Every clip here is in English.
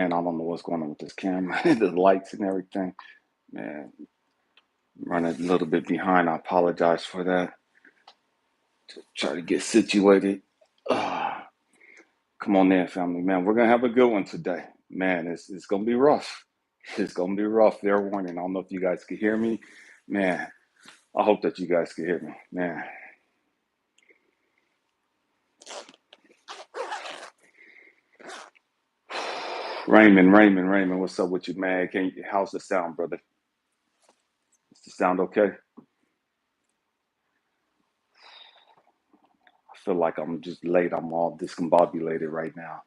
And I don't know what's going on with this camera, the lights and everything. Man, running a little bit behind. I apologize for that. Try to get situated. Ah, come on in, family. Man, we're going to have a good one today. Man, it's going to be rough. It's going to be rough. Fair warning. I don't know if you guys can hear me. Man, I hope that you guys can hear me. Man, Raymond, what's up with you, man? How's the sound, brother? Is the sound okay? I feel like I'm just late. I'm all discombobulated right now.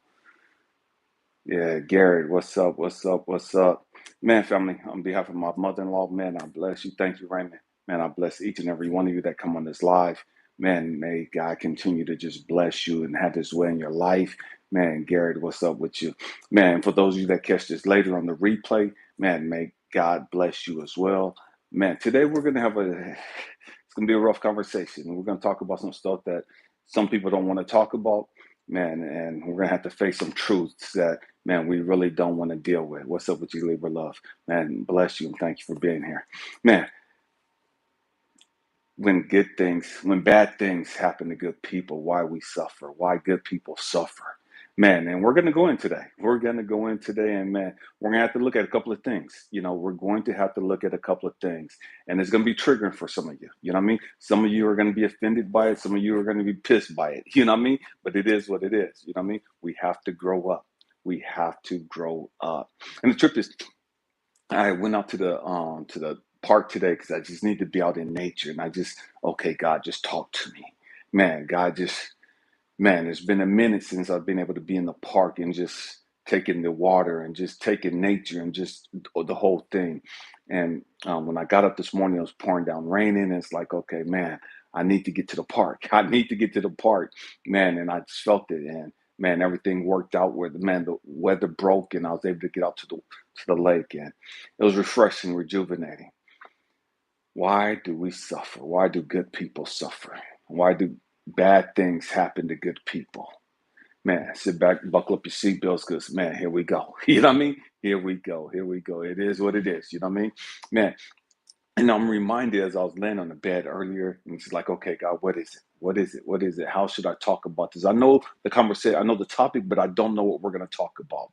Yeah, Garrett, what's up? What's up? What's up? Man, family, on behalf of my mother-in-law, man, I bless you. Thank you, Raymond. Man, I bless each and every one of you that come on this live. Man, may God continue to just bless you and have his way in your life. Man, Garrett, what's up with you? Man, for those of you that catch this later on the replay, man, may God bless you as well. Man, today we're gonna have it's gonna be a rough conversation. We're gonna talk about some stuff that some people don't want to talk about, man, and we're gonna have to face some truths that, man, we really don't want to deal with. What's up with you, Libra Love? Man, bless you and thank you for being here. Man, when bad things happen to good people, why we suffer, why good people suffer. Man, and we're going to go in today. We're going to go in today, and man, we're going to have to look at a couple of things. We're going to have to look at a couple of things, and it's going to be triggering for some of you. You know what I mean? Some of you are going to be offended by it. Some of you are going to be pissed by it. You know what I mean? But it is what it is. You know what I mean? We have to grow up. We have to grow up. And the trip is, I went out to the park today because I just need to be out in nature, and okay, God, just talk to me, man. Man, it's been a minute since I've been able to be in the park and just taking the water and just taking nature and just the whole thing. And when I got up this morning, it was pouring down raining. And it's like, okay, man, I need to get to the park. I need to get to the park, man. And I just felt it, and man, everything worked out where the weather broke, and I was able to get out to the lake, and it was refreshing, rejuvenating. Why do we suffer? Why do good people suffer? Why do bad things happen to good people? Man, sit back, buckle up your seatbelts, because, man, here we go. You know what I mean? Here we go. Here we go. It is what it is. You know what I mean? Man, and I'm reminded as I was laying on the bed earlier, and it's like, okay, God, what is it? What is it? What is it? How should I talk about this? I know the conversation, I know the topic, but I don't know what we're going to talk about.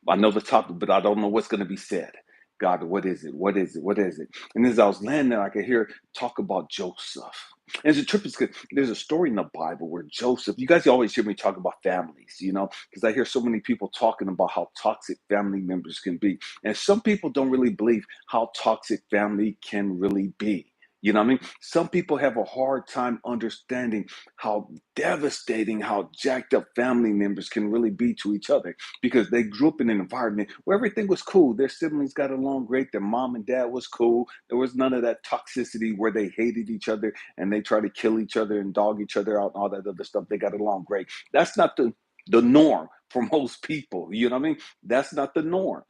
I know the topic, but I don't know what's going to be said. God, what is it? What is it? What is it? And as I was laying there, I could hear talk about Joseph. And it's a trip is good. There's a story in the Bible where Joseph, you guys always hear me talk about families, because I hear so many people talking about how toxic family members can be. And some people don't really believe how toxic family can really be. You know what I mean? Some people have a hard time understanding how devastating, how jacked up family members can really be to each other, because they grew up in an environment where everything was cool. Their siblings got along great. Their mom and dad was cool. There was none of that toxicity where they hated each other and they try to kill each other and dog each other out and all that other stuff. They got along great. That's not the norm for most people. You know what I mean? That's not the norm.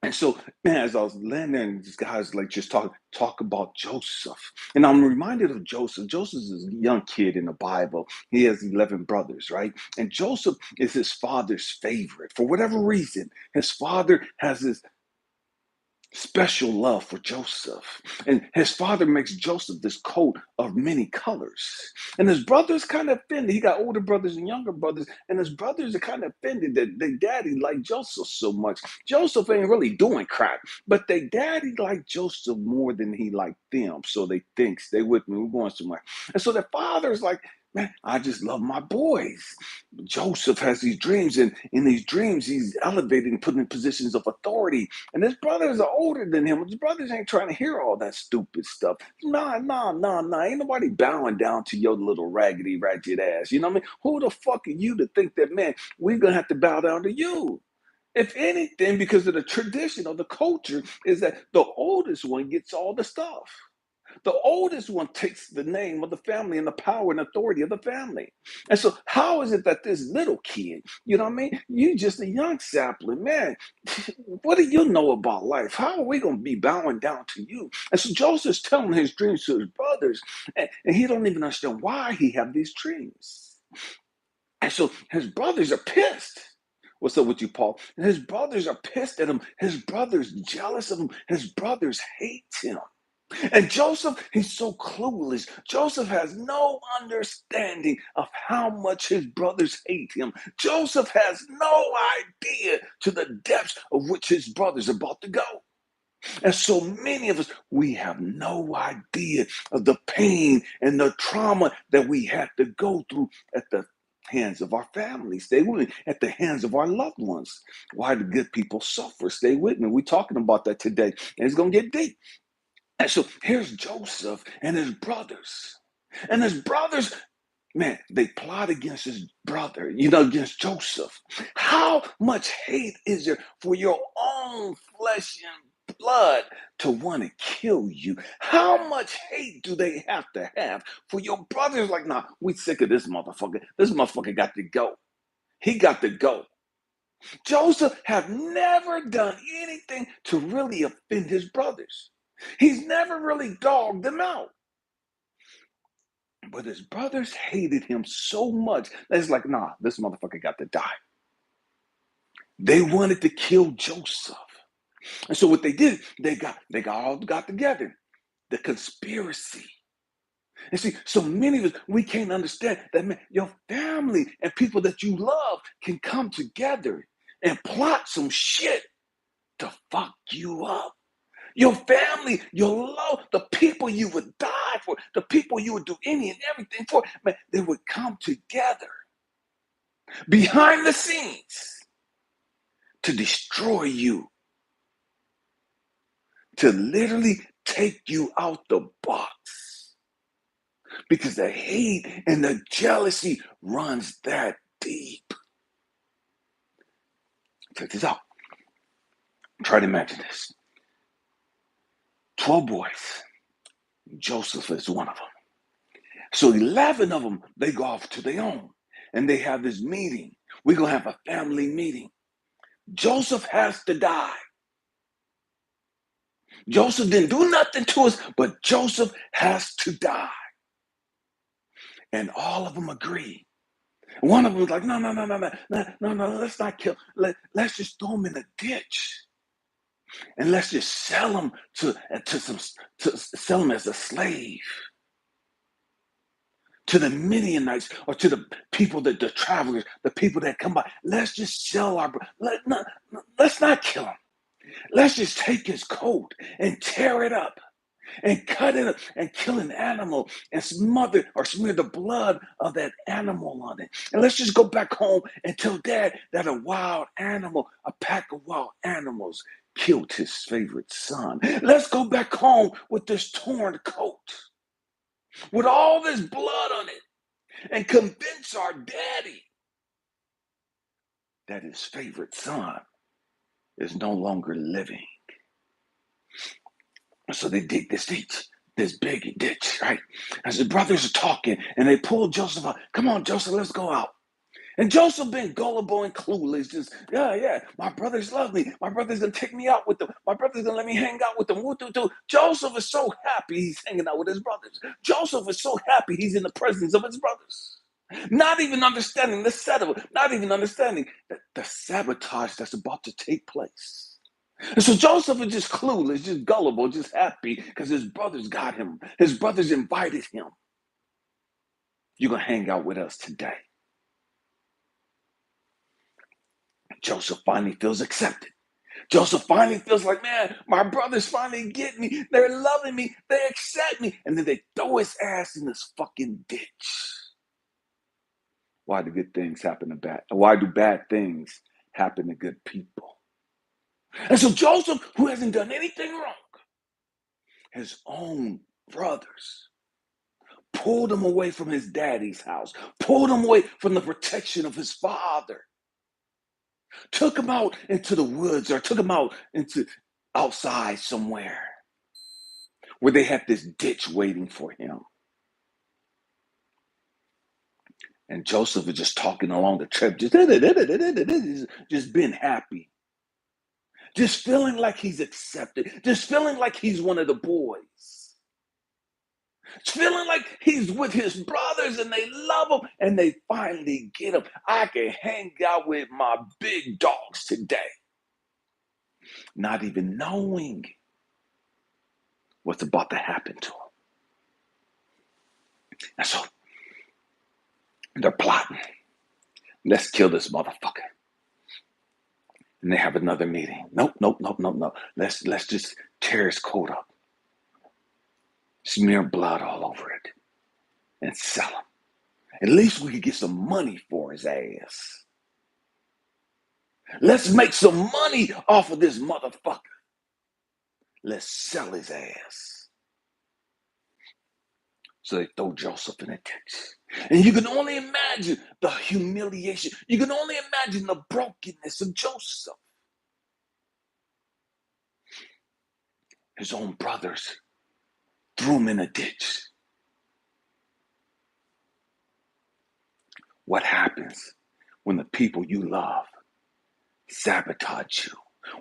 And so, man, as I was laying there, and these guys like just talk about Joseph, and I'm reminded of Joseph. Joseph is a young kid in the Bible. He has 11 brothers, right? And Joseph is his father's favorite for whatever reason. His father has this special love for Joseph. And his father makes Joseph this coat of many colors. And his brothers kind of offended. He got older brothers and younger brothers, and his brothers are kind of offended that their daddy liked Joseph so much. Joseph ain't really doing crap, but their daddy liked Joseph more than he liked them. So they think, stay with me, we're going somewhere. And so their father's like, man, I just love my boys. Joseph has these dreams, and in these dreams, he's elevating, put in positions of authority, and his brothers are older than him. His brothers ain't trying to hear all that stupid stuff. Nah. Ain't nobody bowing down to your little raggedy, ratchet ass. You know what I mean? Who the fuck are you to think that, man, we're going to have to bow down to you? If anything, because of the tradition or the culture, is that the oldest one gets all the stuff. The oldest one takes the name of the family and the power and authority of the family. And so, how is it that this little kid, you know what I mean? You just a young sapling, man. What do you know about life? How are we going to be bowing down to you? And so Joseph's telling his dreams to his brothers, and he don't even understand why he have these dreams. And so his brothers are pissed. What's up with you, Paul? And his brothers are pissed at him. His brothers jealous of him. His brothers hate him. And Joseph, he's so clueless. Joseph has no understanding of how much his brothers hate him. Joseph has no idea to the depths of which his brothers are about to go. And so many of us, we have no idea of the pain and the trauma that we had to go through at the hands of our families. Stay with me. At the hands of our loved ones. Why do good people suffer? Stay with me. We're talking about that today. And it's going to get deep. And so here's Joseph and his brothers. And his brothers, man, they plot against his brother, against Joseph. How much hate is there for your own flesh and blood to want to kill you? How much hate do they have to have for your brothers? Like, nah, we sick of this motherfucker. This motherfucker got to go. He got to go. Joseph have never done anything to really offend his brothers. He's never really dogged them out. But his brothers hated him so much that it's like, nah, this motherfucker got to die. They wanted to kill Joseph. And so what they did, they all got together. The conspiracy. And see, so many of us, we can't understand that, man, your family and people that you love can come together and plot some shit to fuck you up. Your family, your love, the people you would die for, the people you would do any and everything for, man, they would come together behind the scenes to destroy you, to literally take you out the box. Because the hate and the jealousy runs that deep. Check this out. Try to imagine this. 12 boys. Joseph is one of them. So 11 of them, they go off to their own. And they have this meeting. We're going to have a family meeting. Joseph has to die. Joseph didn't do nothing to us, but Joseph has to die. And all of them agree. One of them was like, no, let's not kill. Let's just throw him in a ditch. And let's just sell him to sell him as a slave. To the Midianites or to the people the travelers, the people that come by. Let's just sell let's not kill him. Let's just take his coat and tear it up and cut it up and kill an animal and smother or smear the blood of that animal on it. And let's just go back home and tell Dad that a pack of wild animals killed his favorite son. Let's go back home with this torn coat, with all this blood on it, and convince our daddy that his favorite son is no longer living. So they dig this big ditch, right? As the brothers are talking, and they pull Joseph out. Come on, Joseph, let's go out. And Joseph being gullible and clueless, just, yeah, my brothers love me. My brother's going to take me out with them. My brother's going to let me hang out with them. Joseph is so happy he's hanging out with his brothers. Joseph is so happy he's in the presence of his brothers. Not even understanding the setup, not even understanding the sabotage that's about to take place. And so Joseph is just clueless, just gullible, just happy because his brothers got him. His brothers invited him. You're going to hang out with us today. Joseph finally feels accepted. Joseph finally feels like, man, my brothers finally get me. They're loving me. They accept me. And then they throw his ass in this fucking ditch. Why do good things happen to bad? Why do bad things happen to good people? And so Joseph, who hasn't done anything wrong, his own brothers pulled him away from his daddy's house, pulled him away from the protection of his father, took him out into the woods or took him out into outside somewhere where they had this ditch waiting for him. And Joseph is just talking along the trip, just being happy. Just feeling like he's accepted. Just feeling like he's one of the boys. feeling like he's with his brothers and they love him and they finally get him. I can hang out with my big dogs today, not even knowing what's about to happen to him. And so they're plotting. Let's kill this motherfucker. And they have another meeting. Nope, nope, nope, nope, nope. Let's just tear his coat up, smear blood all over it, and sell him. At least we could get some money for his ass. Let's make some money off of this motherfucker. Let's sell his ass. So they throw Joseph in a ditch. And you can only imagine the humiliation. You can only imagine the brokenness of Joseph. His own brothers threw him in a ditch. What happens when the people you love sabotage you?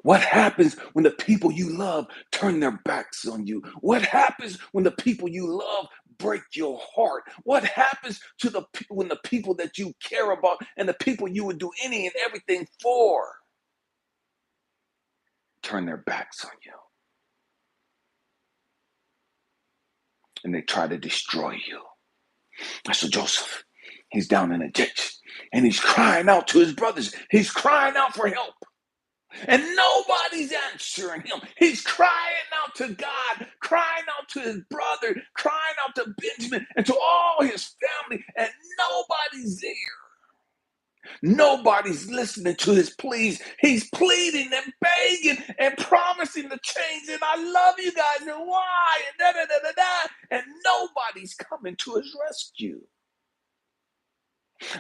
What happens when the people you love turn their backs on you? What happens when the people you love break your heart? What happens to when the people that you care about and the people you would do any and everything for turn their backs on you? And they try to destroy you. So Joseph, he's down in a ditch and he's crying out to his brothers. He's crying out for help. And nobody's answering him. He's crying out to God, crying out to his brother, crying out to Benjamin and to all his family, and nobody's there. Nobody's listening to his pleas. He's pleading and begging and promising to change. And I love you guys, and why? And da da da da da. And nobody's coming to his rescue.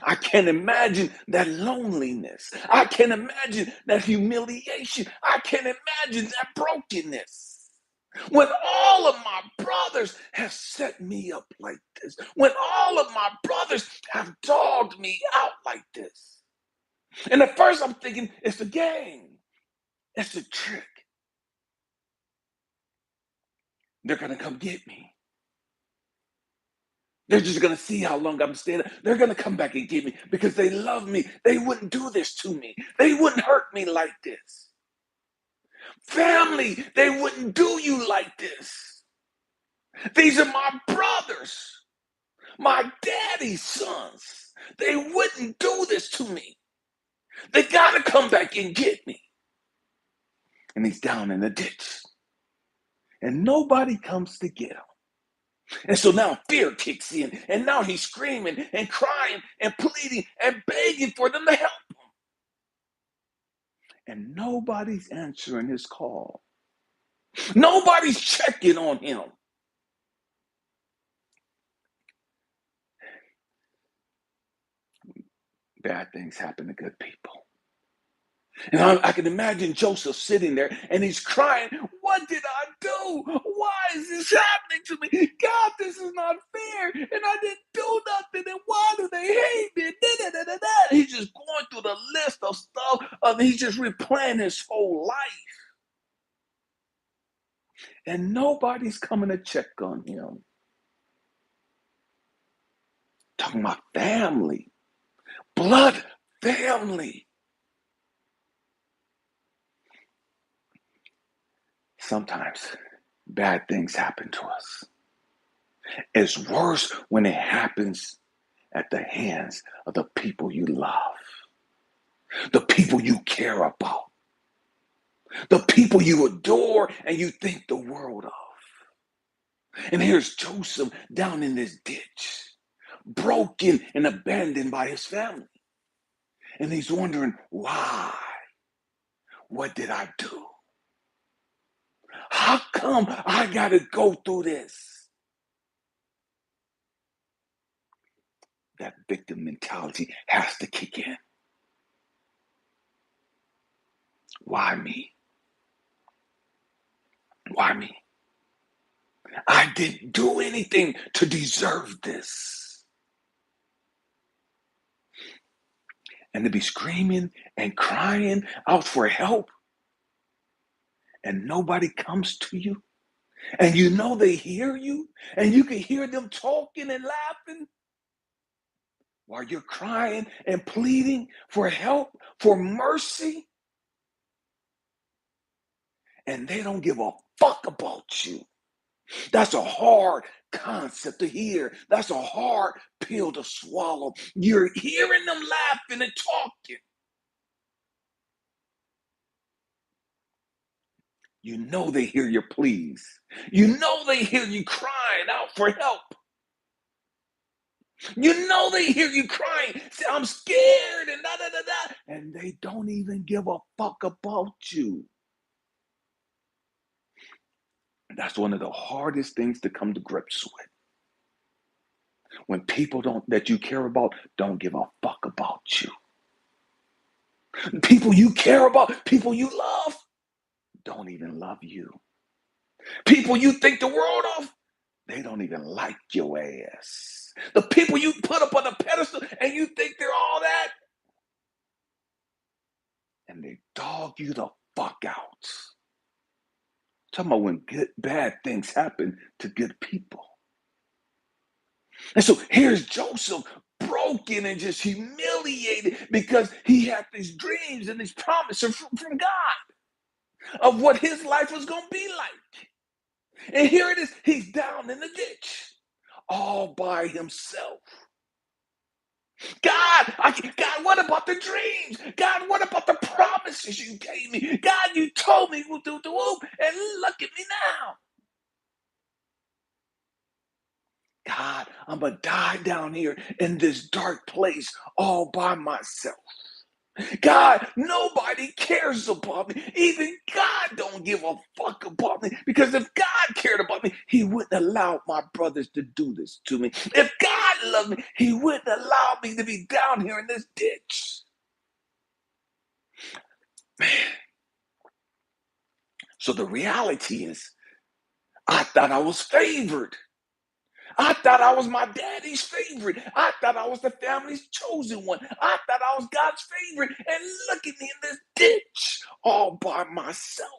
I can imagine that loneliness. I can imagine that humiliation. I can imagine that brokenness. When all of my brothers have set me up like this, when all of my brothers have dogged me out like this. And at first I'm thinking, it's a game. It's a trick. They're going to come get me. They're just going to see how long I'm staying. They're going to come back and get me because they love me. They wouldn't do this to me. They wouldn't hurt me like this. Family, they wouldn't do you like this. These are my brothers, my daddy's sons. They wouldn't do this to me. They got to come back and get me. And he's down in the ditch. And nobody comes to get him. And so now fear kicks in, and now he's screaming and crying and pleading and begging for them to help him. And nobody's answering his call. Nobody's checking on him. Bad things happen to good people. And I can imagine Joseph sitting there and he's crying, what did I do? Why is this happening to me? God, this is not fair. And I didn't do nothing. And why do they hate me? Da, da, da, da, da. He's just going through the list of stuff. He's just replaying his whole life. And nobody's coming to check on him. Talking about family. Blood family. Sometimes bad things happen to us. It's worse when it happens at the hands of the people you love, the people you care about, the people you adore and you think the world of. And here's Joseph down in this ditch, broken and abandoned by his family. And he's wondering, why? What did I do? How come I got to go through this? That victim mentality has to kick in. Why me? Why me? I didn't do anything to deserve this. And to be screaming and crying out for help and nobody comes to you And you know they hear you, and you can hear them talking and laughing while you're crying and pleading for help, for mercy, and they don't give a fuck about you. That's a hard concept to hear. That's a hard pill to swallow. You're hearing them laughing and talking. You know they hear your pleas. You know they hear you crying out for help. You know they hear you crying. Say, I'm scared and da da da da. And they don't even give a fuck about you. That's one of the hardest things to come to grips with. When people don't that you care about don't give a fuck about you. People you care about, people you love, don't even love you. People you think the world of, they don't even like your ass. The people you put up on a pedestal and you think they're all that, and they dog you the fuck out. Talking about when bad things happen to good people. And so here's Joseph broken and just humiliated because he had these dreams and these promises from God of what his life was going to be like. And here it is, he's down in the ditch all by himself. God, what about the dreams? God, what about the promises you gave me? God, you told me, and look at me now. God, I'm going to die down here in this dark place all by myself. God, nobody cares about me. Even God don't give a fuck about me. Because if God cared about me, he wouldn't allow my brothers to do this to me. If God loved me, he wouldn't allow me to be down here in this ditch. Man. So the reality is, I thought I was favored. I thought I was my daddy's favorite. I thought I was the family's chosen one. I thought I was God's favorite. And look at me in this ditch all by myself.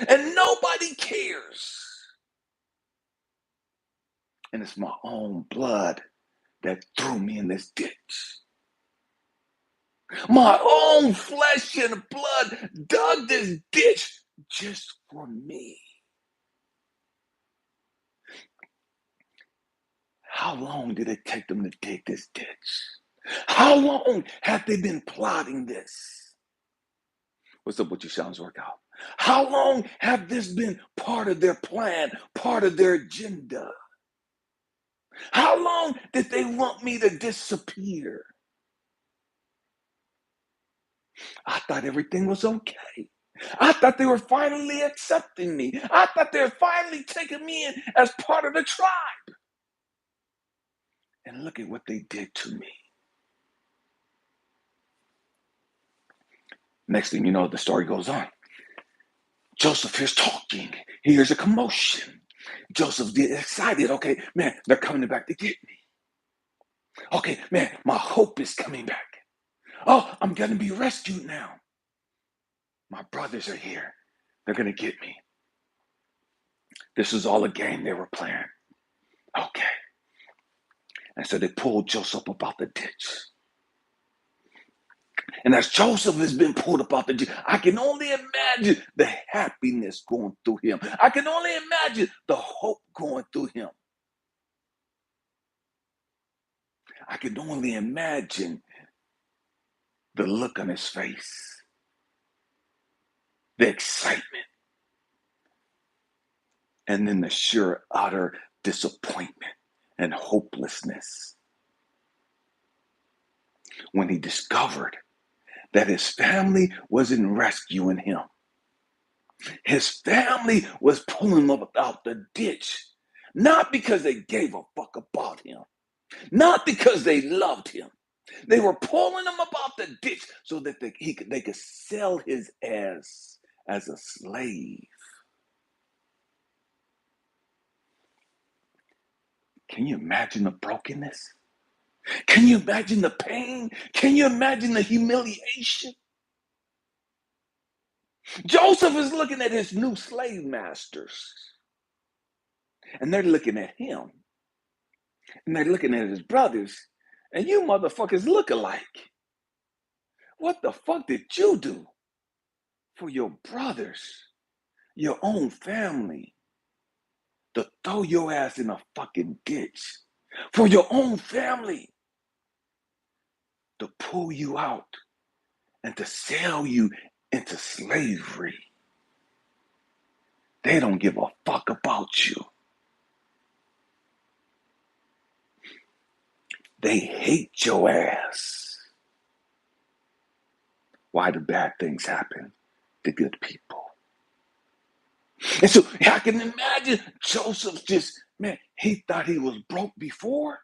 And nobody cares. And it's my own blood that threw me in this ditch. My own flesh and blood dug this ditch just for me. How long did it take them to dig this ditch? How long have they been plotting this? What's up with you, Sounds Workout? How long have this been part of their plan, part of their agenda? How long did they want me to disappear? I thought everything was okay. I thought they were finally accepting me. I thought they were finally taking me in as part of the tribe. And look at what they did to me. Next thing you know, the story goes on. Joseph hears talking. He hears a commotion. Joseph gets excited. Okay, man, they're coming back to get me. Okay, man, my hope is coming back. Oh, I'm going to be rescued now. My brothers are here. They're going to get me. This is all a game they were playing. Okay. And so they pulled Joseph up out the ditch. And as Joseph has been pulled up out the ditch, I can only imagine the happiness going through him. I can only imagine the hope going through him. I can only imagine the look on his face, the excitement, and then the sure utter disappointment and hopelessness when he discovered that his family wasn't rescuing him. His family was pulling him up out the ditch, not because they gave a fuck about him, not because they loved him. They were pulling him up out the ditch so that they could sell his ass as a slave. Can you imagine the brokenness? Can you imagine the pain? Can you imagine the humiliation? Joseph is looking at his new slave masters, and they're looking at him, and they're looking at his brothers, and you motherfuckers look alike. What the fuck did you do for your brothers, your own family, to throw your ass in a fucking ditch? For your own family to pull you out and to sell you into slavery. They don't give a fuck about you. They hate your ass. Why do bad things happen to good people? And so I can imagine Joseph just, man, he thought he was broke before,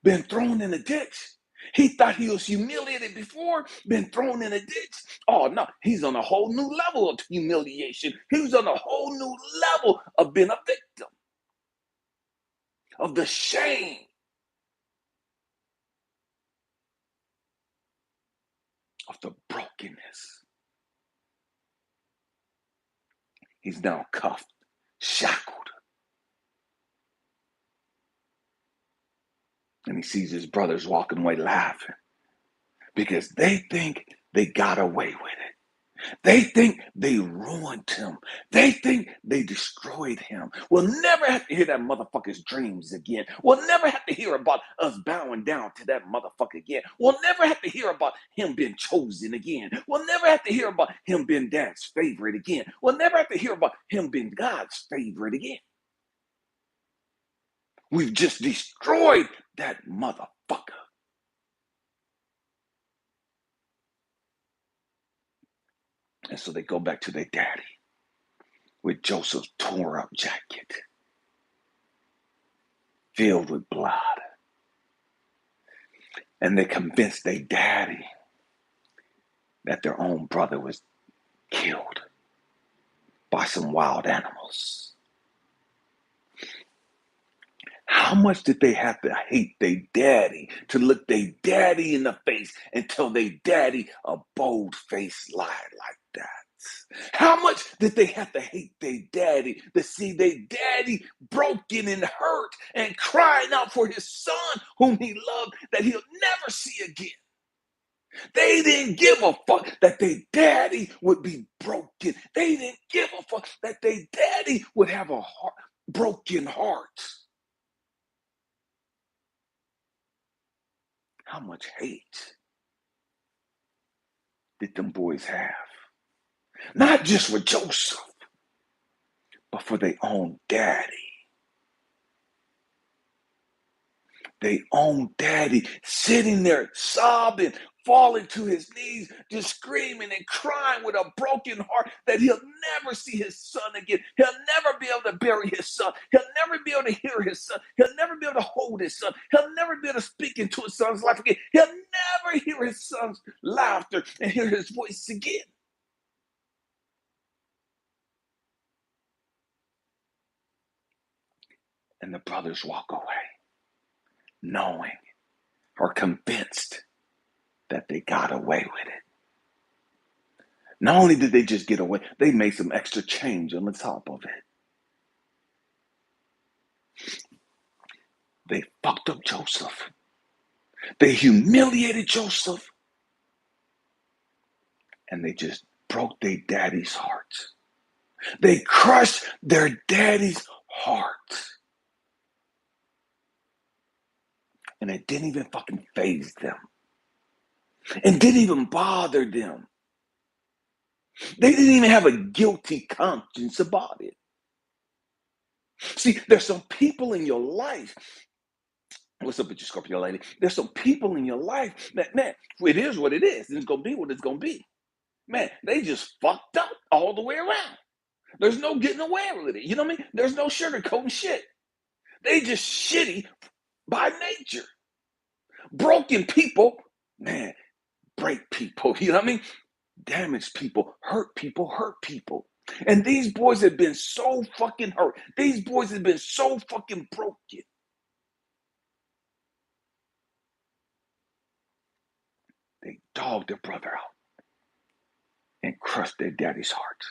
been thrown in a ditch. He thought he was humiliated before, been thrown in a ditch. Oh no, he's on a whole new level of humiliation. He was on a whole new level of being a victim of the shame of the brokenness. He's now cuffed, shackled, and he sees his brothers walking away laughing because they think they got away with it. They think they ruined him. They think they destroyed him. We'll never have to hear that motherfucker's dreams again. We'll never have to hear about us bowing down to that motherfucker again. We'll never have to hear about him being chosen again. We'll never have to hear about him being dad's favorite again. We'll never have to hear about him being God's favorite again. We've just destroyed that motherfucker. And so they go back to their daddy with Joseph's tore up jacket filled with blood. And they convinced their daddy that their own brother was killed by some wild animals. How much did they have to hate their daddy to look their daddy in the face and tell their daddy a bold-faced lie like that? How much did they have to hate their daddy to see their daddy broken and hurt and crying out for his son whom he loved that he'll never see again? They didn't give a fuck that their daddy would be broken. They didn't give a fuck that their daddy would have a broken heart. How much hate did them boys have? Not just for Joseph, but for their own daddy. Their own daddy sitting there sobbing, falling to his knees, just screaming and crying with a broken heart that he'll never see his son again. He'll never be able to bury his son. He'll never be able to hear his son. He'll never be able to hold his son. He'll never be able to speak into his son's life again. He'll never hear his son's laughter and hear his voice again. And the brothers walk away, knowing or convinced that they got away with it. Not only did they just get away, they made some extra change on the top of it. They fucked up Joseph. They humiliated Joseph. And they just broke their daddy's heart. They crushed their daddy's heart. And it didn't even fucking faze them. It didn't even bother them. They didn't even have a guilty conscience about it. See, there's some people in your life. What's up with you, Scorpio lady? There's some people in your life that, man, it is what it is. It's going to be what it's going to be. Man, they just fucked up all the way around. There's no getting away with it. You know what I mean? There's no sugarcoating shit. They just shitty by nature. Broken people, man, break people. You know what I mean? Damage people, hurt people, hurt people. And these boys have been so fucking hurt. These boys have been so fucking broken. They dogged their brother out. and crush their daddy's heart.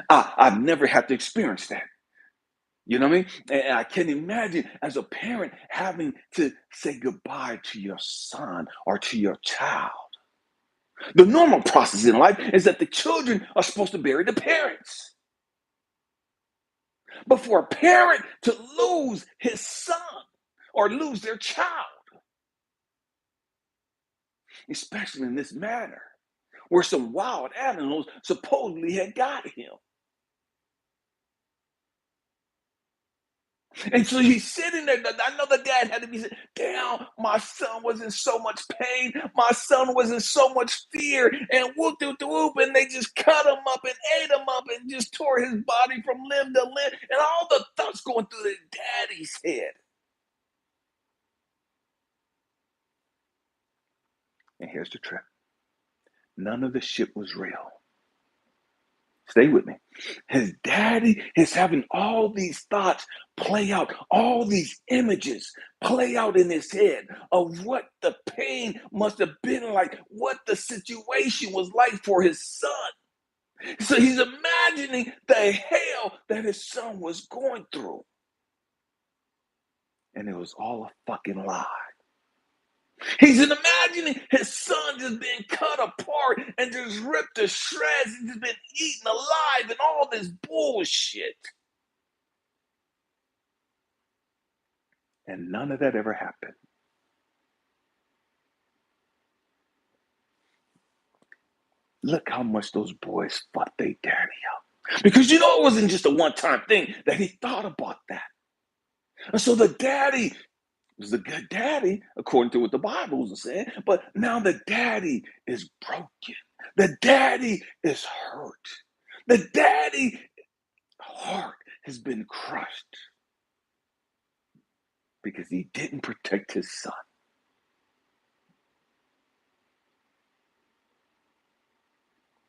I've never had to experience that. You know what I mean? And I can imagine as a parent having to say goodbye to your son or to your child. The normal process in life is that the children are supposed to bury the parents. But for a parent to lose his son or lose their child, especially in this manner, where some wild animals supposedly had got him. And so he's sitting there. I know the dad had to be saying, damn, my son was in so much pain. My son was in so much fear. And whoop, whoop, whoop. And they just cut him up and ate him up and just tore his body from limb to limb. And all the thoughts going through the daddy's head. And here's the trip. None of the shit was real. Stay with me. His daddy is having all these thoughts play out, all these images play out in his head of what the pain must have been like, what the situation was like for his son. So he's imagining the hell that his son was going through. And it was all a fucking lie. He's imagining his son just being cut apart and just ripped to shreds and just been eaten alive and all this bullshit. And none of that ever happened. Look how much those boys fucked their daddy up. Because you know it wasn't just a one-time thing that he thought about that. And so the daddy was a good daddy, according to what the Bible was saying, but now the daddy is broken. The daddy is hurt. The daddy heart has been crushed because he didn't protect his son.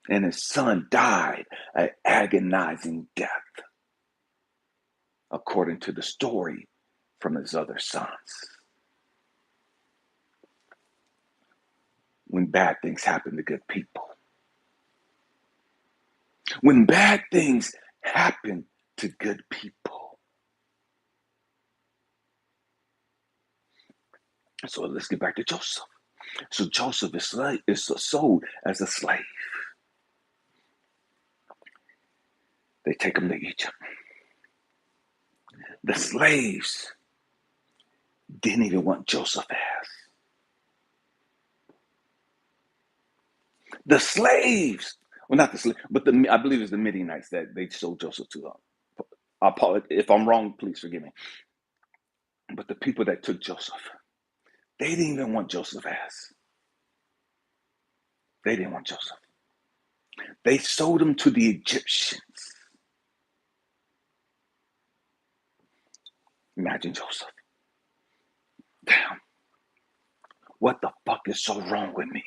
And his son died an agonizing death, according to the story from his other sons. When bad things happen to good people. When bad things happen to good people. So let's get back to Joseph. So Joseph is sold as a slave. They take him to Egypt. The slaves didn't even want Joseph as. The slaves, well, not the slaves, but I believe it's the Midianites that they sold Joseph to. I apologize. If I'm wrong, please forgive me. But the people that took Joseph, they didn't even want Joseph as. They didn't want Joseph. They sold him to the Egyptians. Imagine Joseph. Damn. What the fuck is so wrong with me?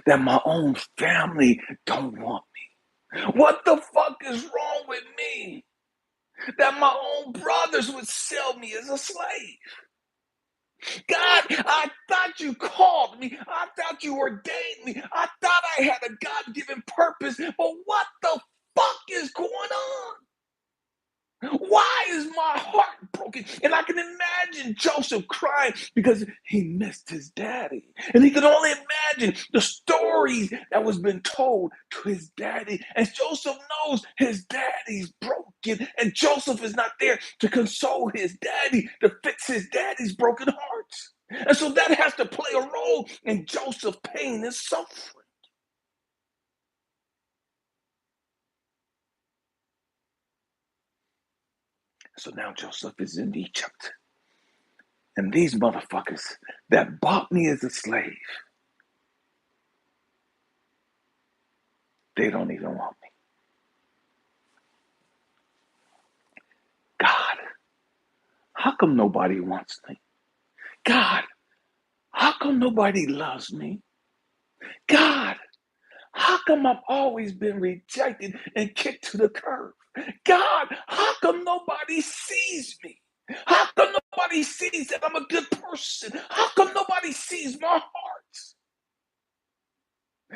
That my own family don't want me. What the fuck is wrong with me? That my own brothers would sell me as a slave. God, I thought you called me. I thought you ordained me. I thought I had a God-given purpose. But what the fuck is going on? Why is my heart broken? And I can imagine Joseph crying because he missed his daddy. And he could only imagine the stories that was been told to his daddy. And Joseph knows his daddy's broken. And Joseph is not there to console his daddy, to fix his daddy's broken heart. And so that has to play a role in Joseph's pain and suffering. So now Joseph is in Egypt. And these motherfuckers that bought me as a slave, they don't even want me. God, how come nobody wants me? God, how come nobody loves me? God, how come I've always been rejected and kicked to the curb? God, how come nobody sees me? How come nobody sees that I'm a good person? How come nobody sees my heart?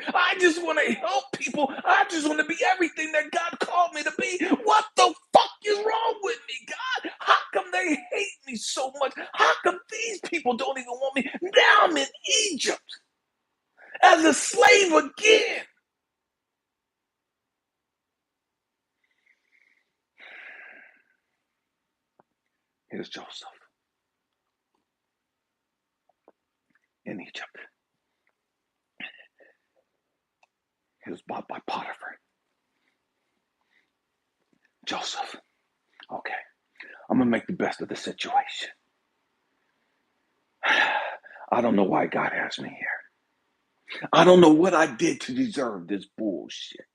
I just want to help people. I just want to be everything that God called me to be. What the fuck is wrong with me, God? How come they hate me so much? How come these people don't even want me? Now I'm in Egypt as a slave again. Here's Joseph in Egypt. He was bought by Potiphar. Joseph, okay, I'm going to make the best of the situation. I don't know why God has me here. I don't know what I did to deserve this bullshit.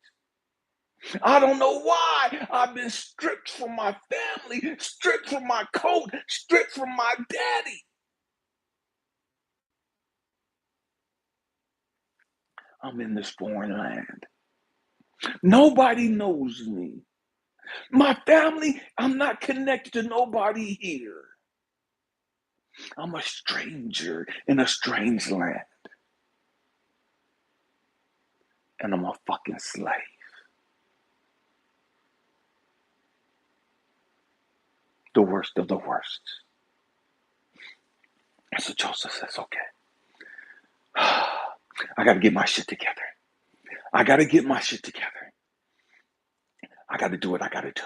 I don't know why I've been stripped from my family, stripped from my coat, stripped from my daddy. I'm in this foreign land. Nobody knows me. My family, I'm not connected to nobody here. I'm a stranger in a strange land. And I'm a fucking slave. The worst of the worst. And so Joseph says, okay, I got to get my shit together. I got to get my shit together. I got to do what I got to do.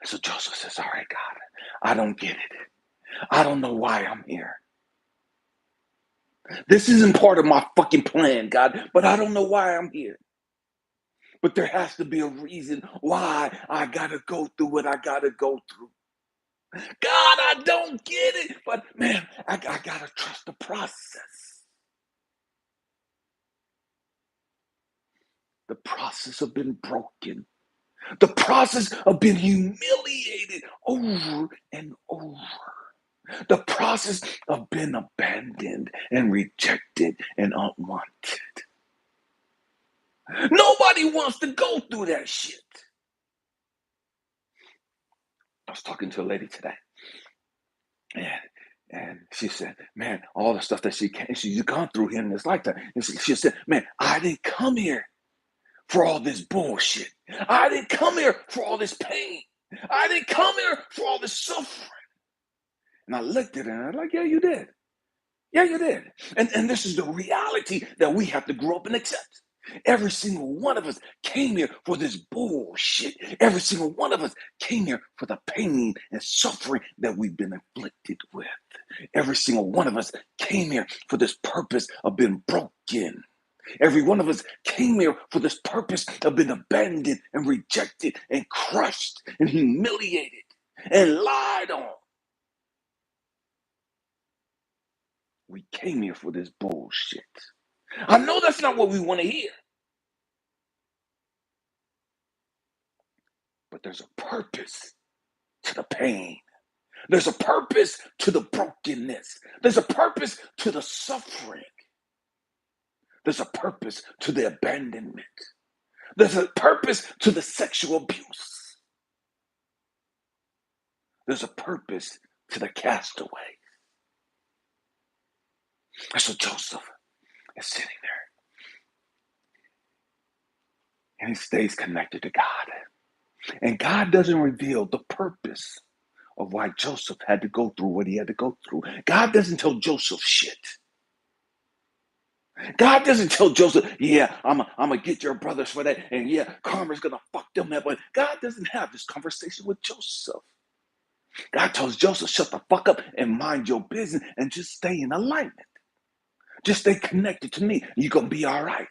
And so Joseph says, all right, God, I don't get it. I don't know why I'm here. This isn't part of my fucking plan, God, but I don't know why I'm here. But there has to be a reason why I got to go through what I got to go through. God, I don't get it. But man, I got to trust the process. The process of being broken. The process of being humiliated over and over. The process of being abandoned and rejected and unwanted. Nobody wants to go through that shit. I was talking to a lady today, and she said, man, all the stuff that she's gone through in this lifetime. And she said, man, I didn't come here for all this bullshit. I didn't come here for all this pain. I didn't come here for all this suffering. And I looked at her and I was like, yeah, you did. Yeah, you did. And this is the reality that we have to grow up and accept. Every single one of us came here for this bullshit. Every single one of us came here for the pain and suffering that we've been afflicted with. Every single one of us came here for this purpose of being broken. Every one of us came here for this purpose of being abandoned and rejected and crushed and humiliated and lied on. We came here for this bullshit. I know that's not what we want to hear. But there's a purpose to the pain. There's a purpose to the brokenness. There's a purpose to the suffering. There's a purpose to the abandonment. There's a purpose to the sexual abuse. There's a purpose to the castaway. And so Joseph is sitting there and he stays connected to God. And God doesn't reveal the purpose of why Joseph had to go through what he had to go through. God doesn't tell Joseph shit. God doesn't tell Joseph, yeah, I'm going to get your brothers for that. And yeah, karma's going to fuck them up. But God doesn't have this conversation with Joseph. God tells Joseph, shut the fuck up and mind your business and just stay in alignment. Just stay connected to me. You're going to be all right.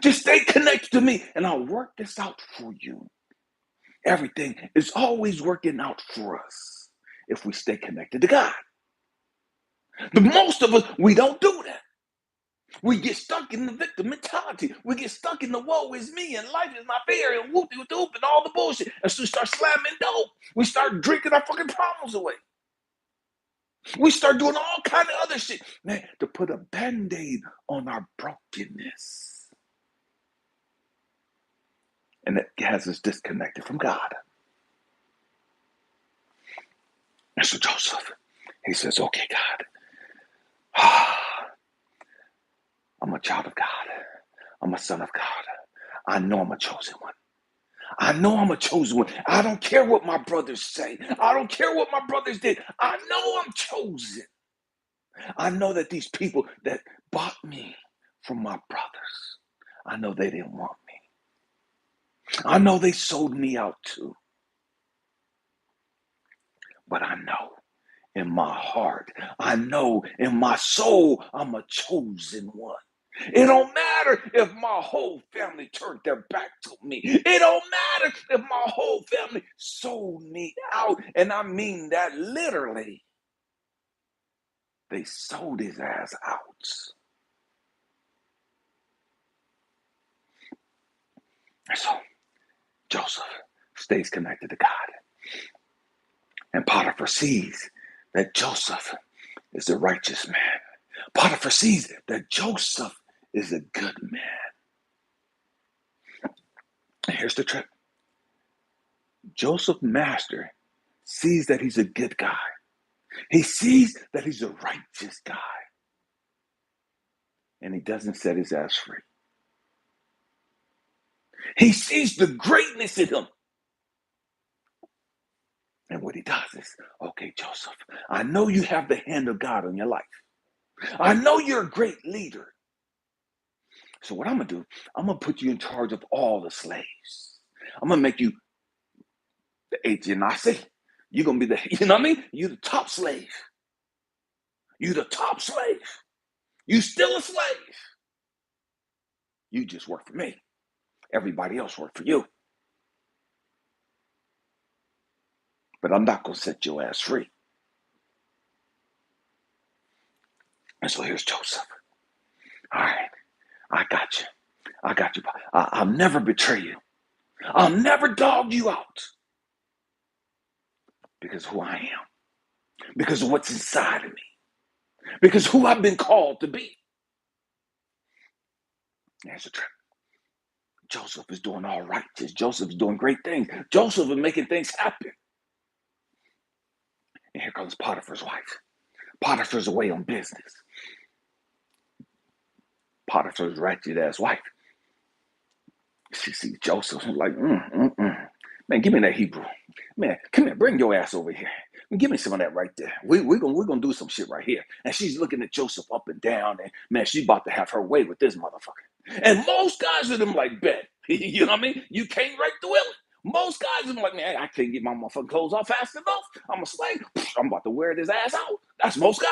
Just stay connected to me and I'll work this out for you. Everything is always working out for us if we stay connected to God. But most of us, we don't do that. We get stuck in the victim mentality. We get stuck in the woe is me and life is not fair and whoop de whoop and all the bullshit. And so we start slamming dope. We start drinking our fucking problems away. We start doing all kind of other shit, man, to put a band-aid on our brokenness. And it has us disconnected from God. And so Joseph, he says, okay, God, I'm a child of God. I'm a son of God. I know I'm a chosen one. I know I'm a chosen one. I don't care what my brothers say. I don't care what my brothers did. I know I'm chosen. I know that these people that bought me from my brothers, I know they didn't want me. I know they sold me out too. But I know in my heart, I know in my soul, I'm a chosen one. It don't matter if my whole family turned their back to me. It don't matter if my whole family sold me out. And I mean that literally. They sold his ass out. So Joseph stays connected to God. And Potiphar sees that Joseph is a righteous man. Potiphar sees that Joseph is a good man. And here's the trick. Joseph's master sees that he's a good guy. He sees that he's a righteous guy. And he doesn't set his ass free. He sees the greatness in him. And what he does is, okay, Joseph, I know you have the hand of God on your life. I know you're a great leader. So what I'm going to do, I'm going to put you in charge of all the slaves. I'm going to make you the HNIC. You're going to be the, you know what I mean? You're the top slave. You're the top slave. You still a slave. You just work for me. Everybody else work for you. But I'm not going to set your ass free. And so here's Joseph. All right, I got you. I got you. I'll never betray you. I'll never dog you out because of who I am, because of what's inside of me, because of who I've been called to be. There's a trick. Joseph is doing all right. Joseph is doing great things. Joseph is making things happen. And here comes Potiphar's wife. Potiphar's away on business. Potiphar's ratchet ass wife. She sees Joseph and like, man, give me that Hebrew. Man, come here, bring your ass over here. Give me some of that right there. We're gonna do some shit right here. And she's looking at Joseph up and down, and man, she's about to have her way with this motherfucker. And most guys are them like, bet. You know what I mean? You came right through it. Most guys are like, man, I can't get my motherfucking clothes off fast enough. I'm a slave. I'm about to wear this ass out. That's most guys.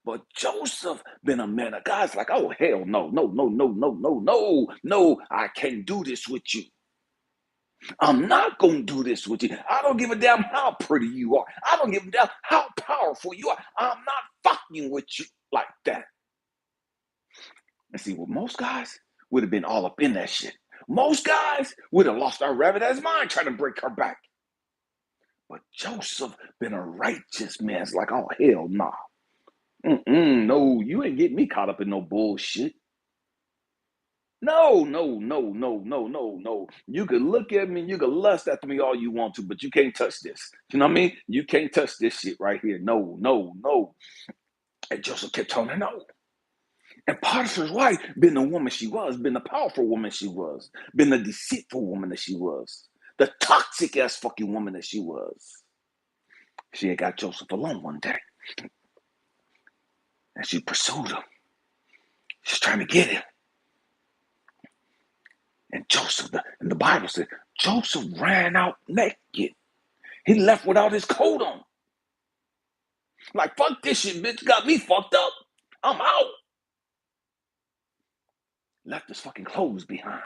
But Joseph been a man of God's like, oh, hell no, no, no, no, no, no, no, no, I can't do this with you. I'm not going to do this with you. I don't give a damn how pretty you are. I don't give a damn how powerful you are. I'm not fucking with you like that. And see, well, most guys would have been all up in that shit. Most guys would have lost our rabbit ass mind trying to break her back. But Joseph been a righteous man. It's like, oh, hell nah. No, you ain't getting me caught up in no bullshit. No, no, no, no, no, no, no. You can look at me, you can lust after me all you want to, but you can't touch this. You know what I mean? You can't touch this shit right here. No, no, no. And Joseph kept telling her no. And Potiphar's wife, been the woman she was, been the powerful woman she was, been the deceitful woman that she was, the toxic ass fucking woman that she was. She had got Joseph alone one day. And she pursued him. She's trying to get him. And Joseph, and the Bible said, Joseph ran out naked. He left without his coat on. Like, fuck this shit, bitch. Got me fucked up. I'm out. Left his fucking clothes behind.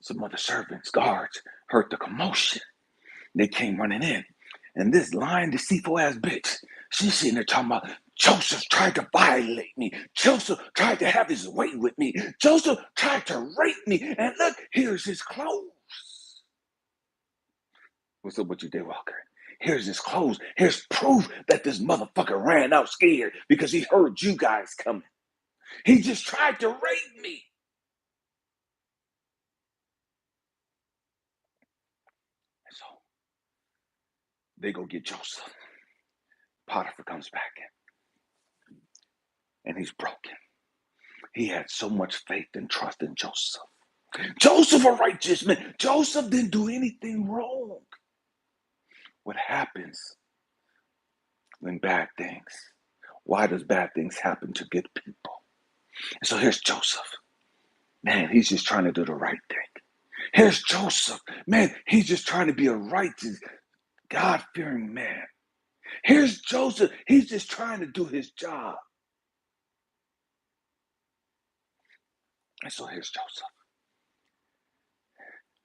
Some other servants, guards, heard the commotion. They came running in. And this lying, deceitful ass bitch, she's sitting there talking about, Joseph tried to violate me. Joseph tried to have his way with me. Joseph tried to rape me. And look, here's his clothes. What's up with you, Daywalker? Here's his clothes. Here's proof that this motherfucker ran out scared because he heard you guys coming. He just tried to rape me. And so they go get Joseph. Potiphar comes back. and he's broken. He had so much faith and trust in Joseph. Joseph, a righteous man. Joseph didn't do anything wrong. What happens when bad things? Why does bad things happen to good people? And so here's Joseph. Man, he's just trying to do the right thing. Here's Joseph. Man, he's just trying to be a righteous, God-fearing man. Here's Joseph. He's just trying to do his job. And so here's Joseph,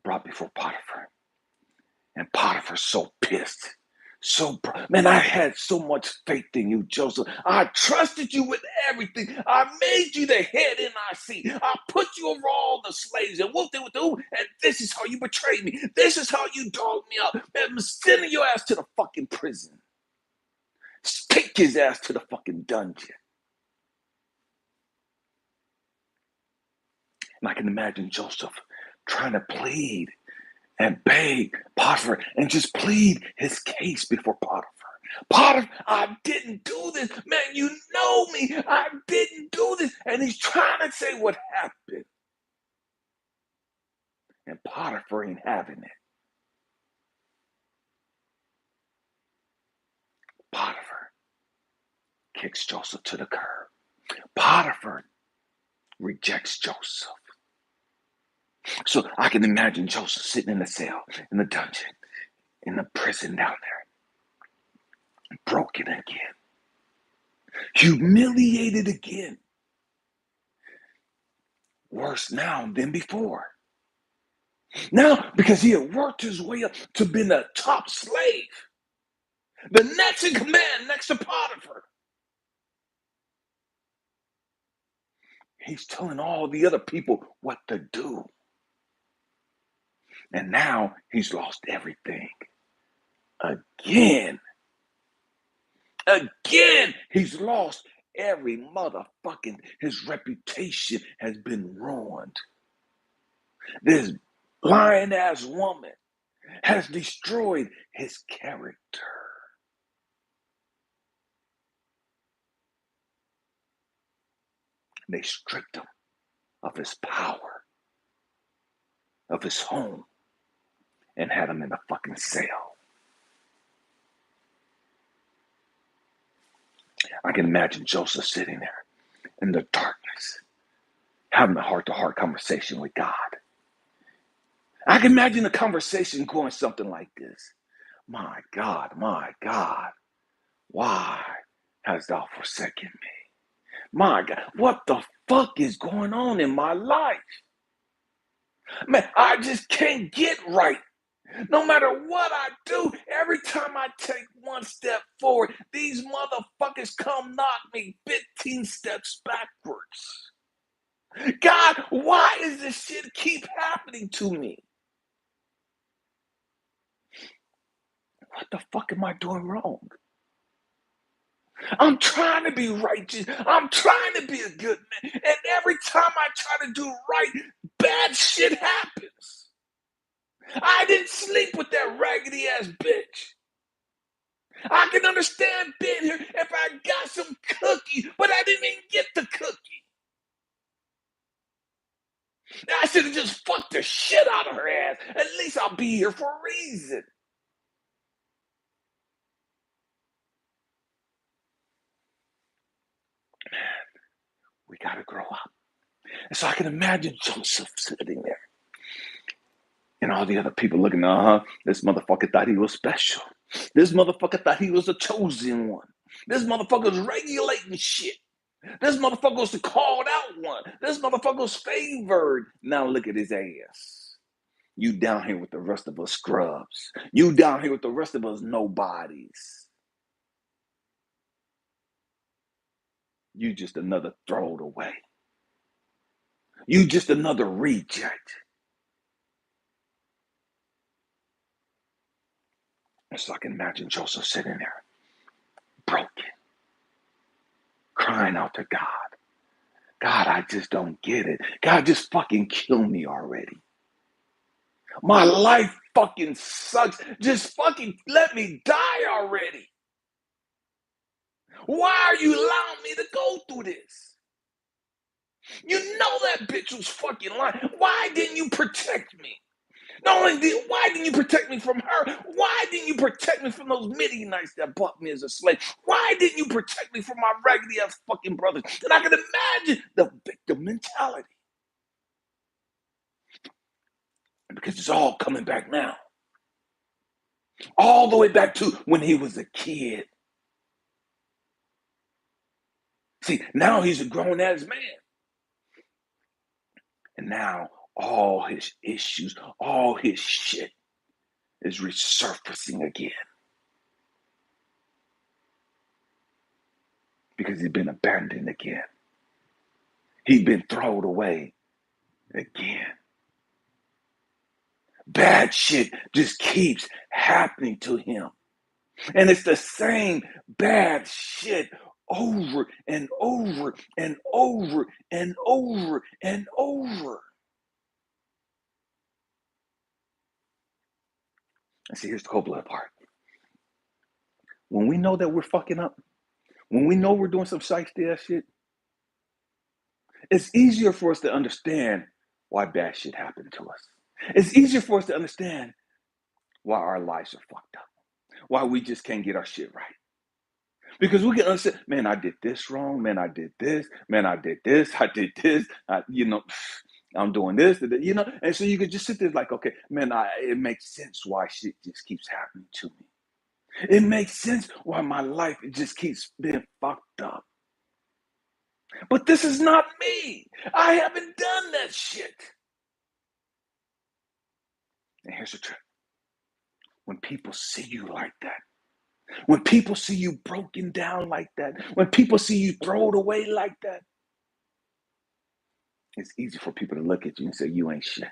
brought before Potiphar. And Potiphar's so pissed. Man, I had so much faith in you, Joseph. I trusted you with everything. I made you the head in our seat. I put you over all the slaves and whooped it with who? And this is how you betrayed me. This is how you dogged me out. Man, I'm sending your ass to the fucking prison. Take his ass to the fucking dungeon. And I can imagine Joseph trying to plead and beg Potiphar and just plead his case before Potiphar. Potiphar, I didn't do this. Man, you know me. I didn't do this. And he's trying to say what happened. And Potiphar ain't having it. Potiphar kicks Joseph to the curb. Potiphar rejects Joseph. So I can imagine Joseph sitting in the cell, in the dungeon, in the prison down there, broken again, humiliated again, worse now than before. Now, because he had worked his way up to being a top slave, the next in command next to Potiphar. He's telling all the other people what to do. And now he's lost everything. Again, he's lost every motherfucking, his reputation has been ruined. This lying ass woman has destroyed his character. They stripped him of his power, of his home, and had him in a fucking cell. I can imagine Joseph sitting there in the darkness, having a heart-to-heart conversation with God. I can imagine the conversation going something like this. My God, why hast thou forsaken me? My God, what the fuck is going on in my life? Man, I just can't get right. No matter what I do, every time I take one step forward, these motherfuckers come knock me 15 steps backwards. God, why does this shit keep happening to me? What the fuck am I doing wrong? I'm trying to be righteous. I'm trying to be a good man. And every time I try to do right, bad shit happens. I didn't sleep with that raggedy ass bitch. I can understand being here if I got some cookie, but I didn't even get the cookie. I should have just fucked the shit out of her ass. At least I'll be here for a reason. Man, we gotta grow up. And so I can imagine Joseph sitting there. And all the other people looking, this motherfucker thought he was special. This motherfucker thought he was a chosen one. This motherfucker was regulating shit. This motherfucker was the called out one. This motherfucker was favored. Now look at his ass. You down here with the rest of us scrubs. You down here with the rest of us nobodies. You just another throwed away. You just another reject. And so I can imagine Joseph sitting there, broken, crying out to God. God, I just don't get it. God, just fucking kill me already. My life fucking sucks. Just fucking let me die already. Why are you allowing me to go through this? You know that bitch was fucking lying. Why didn't you protect me? Not only why didn't you protect me from her? Why didn't you protect me from those Midianites that bought me as a slave? Why didn't you protect me from my raggedy ass fucking brothers? And I can imagine the victim mentality. Because it's all coming back now. All the way back to when he was a kid. See, now he's a grown ass man. And now all his issues, all his shit is resurfacing again. Because he's been abandoned again. He's been thrown away again. Bad shit just keeps happening to him. And it's the same bad shit over and over and over and over and over. And see, here's the cold blood part. When we know that we're fucking up, when we know we're doing some shiesty ass shit, it's easier for us to understand why bad shit happened to us. It's easier for us to understand why our lives are fucked up, why we just can't get our shit right. Because we can understand, man, I did this wrong, man, I did this, man, I did this, I'm doing this, and so you could just sit there like, okay, man, it makes sense why shit just keeps happening to me. It makes sense why my life just keeps being fucked up. But this is not me. I haven't done that shit. And here's the trick. When people see you like that, when people see you broken down like that, when people see you thrown away like that, it's easy for people to look at you and say, you ain't shit.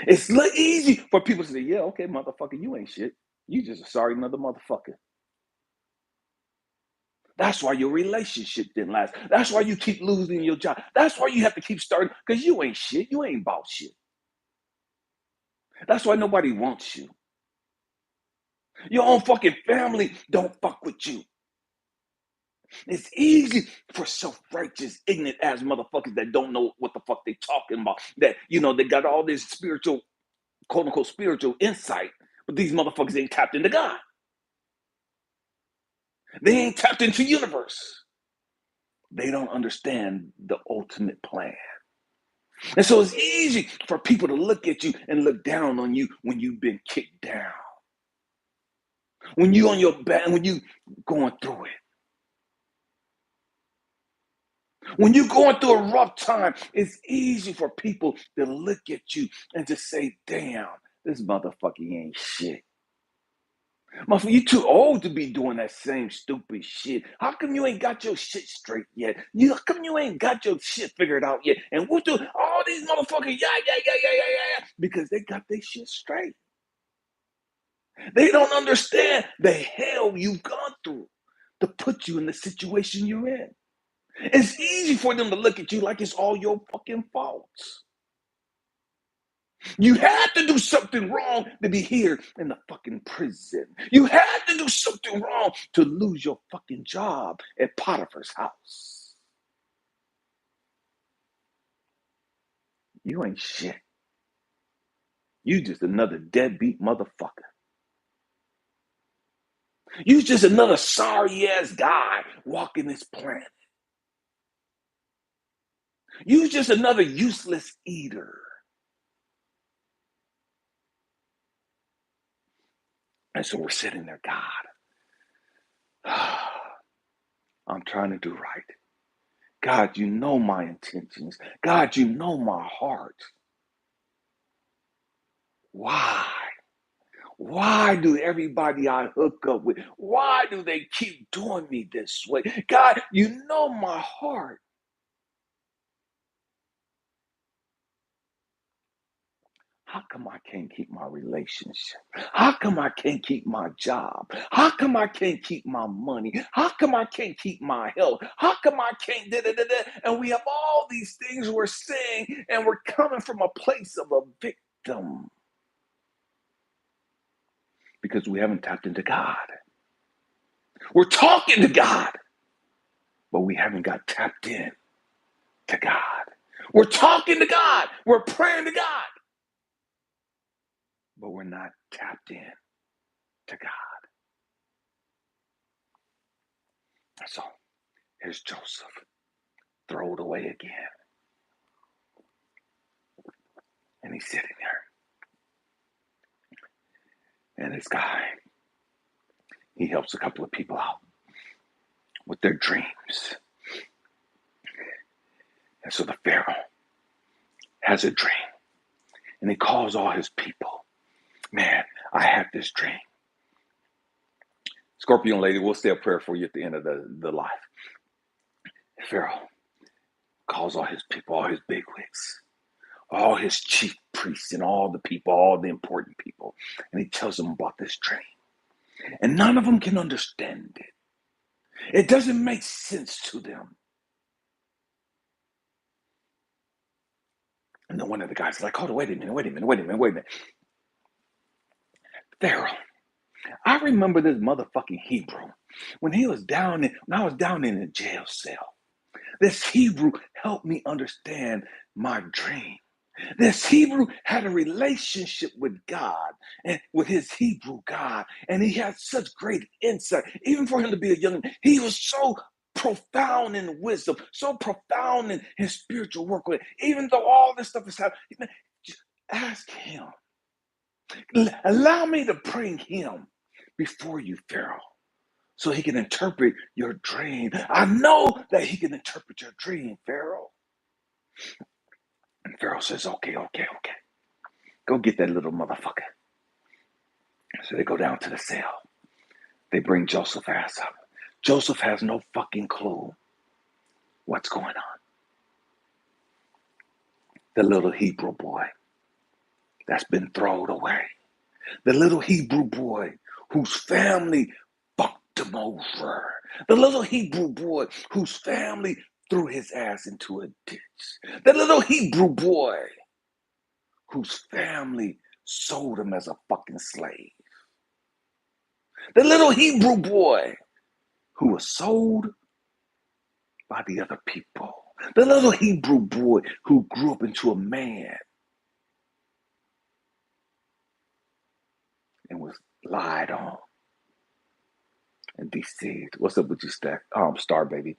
It's easy for people to say, yeah, okay, motherfucker, you ain't shit. You just a sorry mother motherfucker. That's why your relationship didn't last. That's why you keep losing your job. That's why you have to keep starting, because you ain't shit. You ain't about shit. That's why nobody wants you. Your own fucking family don't fuck with you. It's easy for self-righteous, ignorant ass motherfuckers that don't know what the fuck they talking about. That, they got all this spiritual, quote unquote, spiritual insight, but these motherfuckers ain't tapped into God. They ain't tapped into universe. They don't understand the ultimate plan. And so it's easy for people to look at you and look down on you when you've been kicked down. When you on your back, when you going through it. When you're going through a rough time, it's easy for people to look at you and just say, damn, this motherfucker ain't shit. Motherfucker, you too old to be doing that same stupid shit. How come you ain't got your shit straight yet? How come you ain't got your shit figured out yet? And what do all these motherfuckers, yeah, because they got their shit straight. They don't understand the hell you've gone through to put you in the situation you're in. It's easy for them to look at you like it's all your fucking faults. You had to do something wrong to be here in the fucking prison. You had to do something wrong to lose your fucking job at Potiphar's house. You ain't shit. You just another deadbeat motherfucker. You just another sorry ass guy walking this planet. You just another useless eater. And so we're sitting there, God, I'm trying to do right. God, you know my intentions. God, you know my heart. Why? Why do everybody I hook up with, why do they keep doing me this way? God, you know my heart. How come I can't keep my relationship? How come I can't keep my job? How come I can't keep my money? How come I can't keep my health? How come I can't da da da da? And we have all these things we're saying, and we're coming from a place of a victim because we haven't tapped into God. We're talking to God, but we haven't got tapped in to God. We're talking to God. We're praying to God, but we're not tapped in to God. So here's Joseph, thrown away again. And he's sitting there. And this guy, he helps a couple of people out with their dreams. And so the Pharaoh has a dream. And he calls all his people. Man, I had this dream. Scorpion lady, we'll say a prayer for you at the end of the life. Pharaoh calls all his people, all his bigwigs, all his chief priests and all the people, all the important people. And he tells them about this dream. And none of them can understand it. It doesn't make sense to them. And then one of the guys is like, hold on, wait a minute. Pharaoh, I remember this motherfucking Hebrew when I was down in a jail cell. This Hebrew helped me understand my dream. This Hebrew had a relationship with God and with his Hebrew God, and he had such great insight. Even for him to be a young man, he was so profound in wisdom, so profound in his spiritual work with it. Even though all this stuff is happening, just ask him. Allow me to bring him before you, Pharaoh, so he can interpret your dream. I know that he can interpret your dream, Pharaoh. And Pharaoh says, okay. Go get that little motherfucker. So they go down to the cell. They bring Joseph's ass up. Joseph has no fucking clue what's going on. The little Hebrew boy that's been thrown away. The little Hebrew boy whose family fucked him over. The little Hebrew boy whose family threw his ass into a ditch. The little Hebrew boy whose family sold him as a fucking slave. The little Hebrew boy who was sold by the other people. The little Hebrew boy who grew up into a man and was lied on and deceived. What's up with you, Star Baby?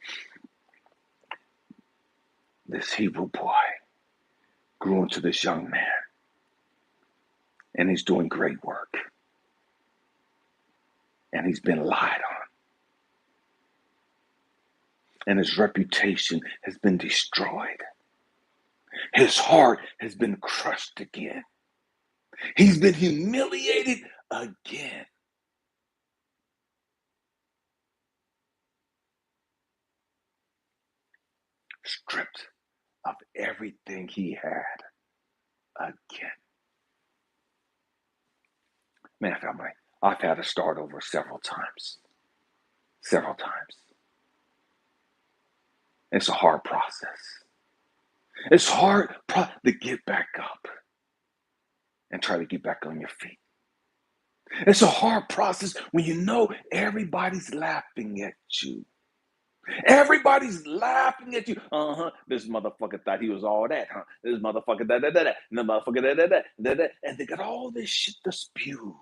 This Hebrew boy grew into this young man, and he's doing great work. And he's been lied on. And his reputation has been destroyed. His heart has been crushed again. He's been humiliated again. Stripped of everything he had again. Man, family, I've had to start over several times. It's a hard process. It's hard to get back up and try to get back on your feet. It's a hard process when you know everybody's laughing at you. Everybody's laughing at you. This motherfucker thought he was all that, huh? This motherfucker that. And the motherfucker that. And they got all this shit to spew.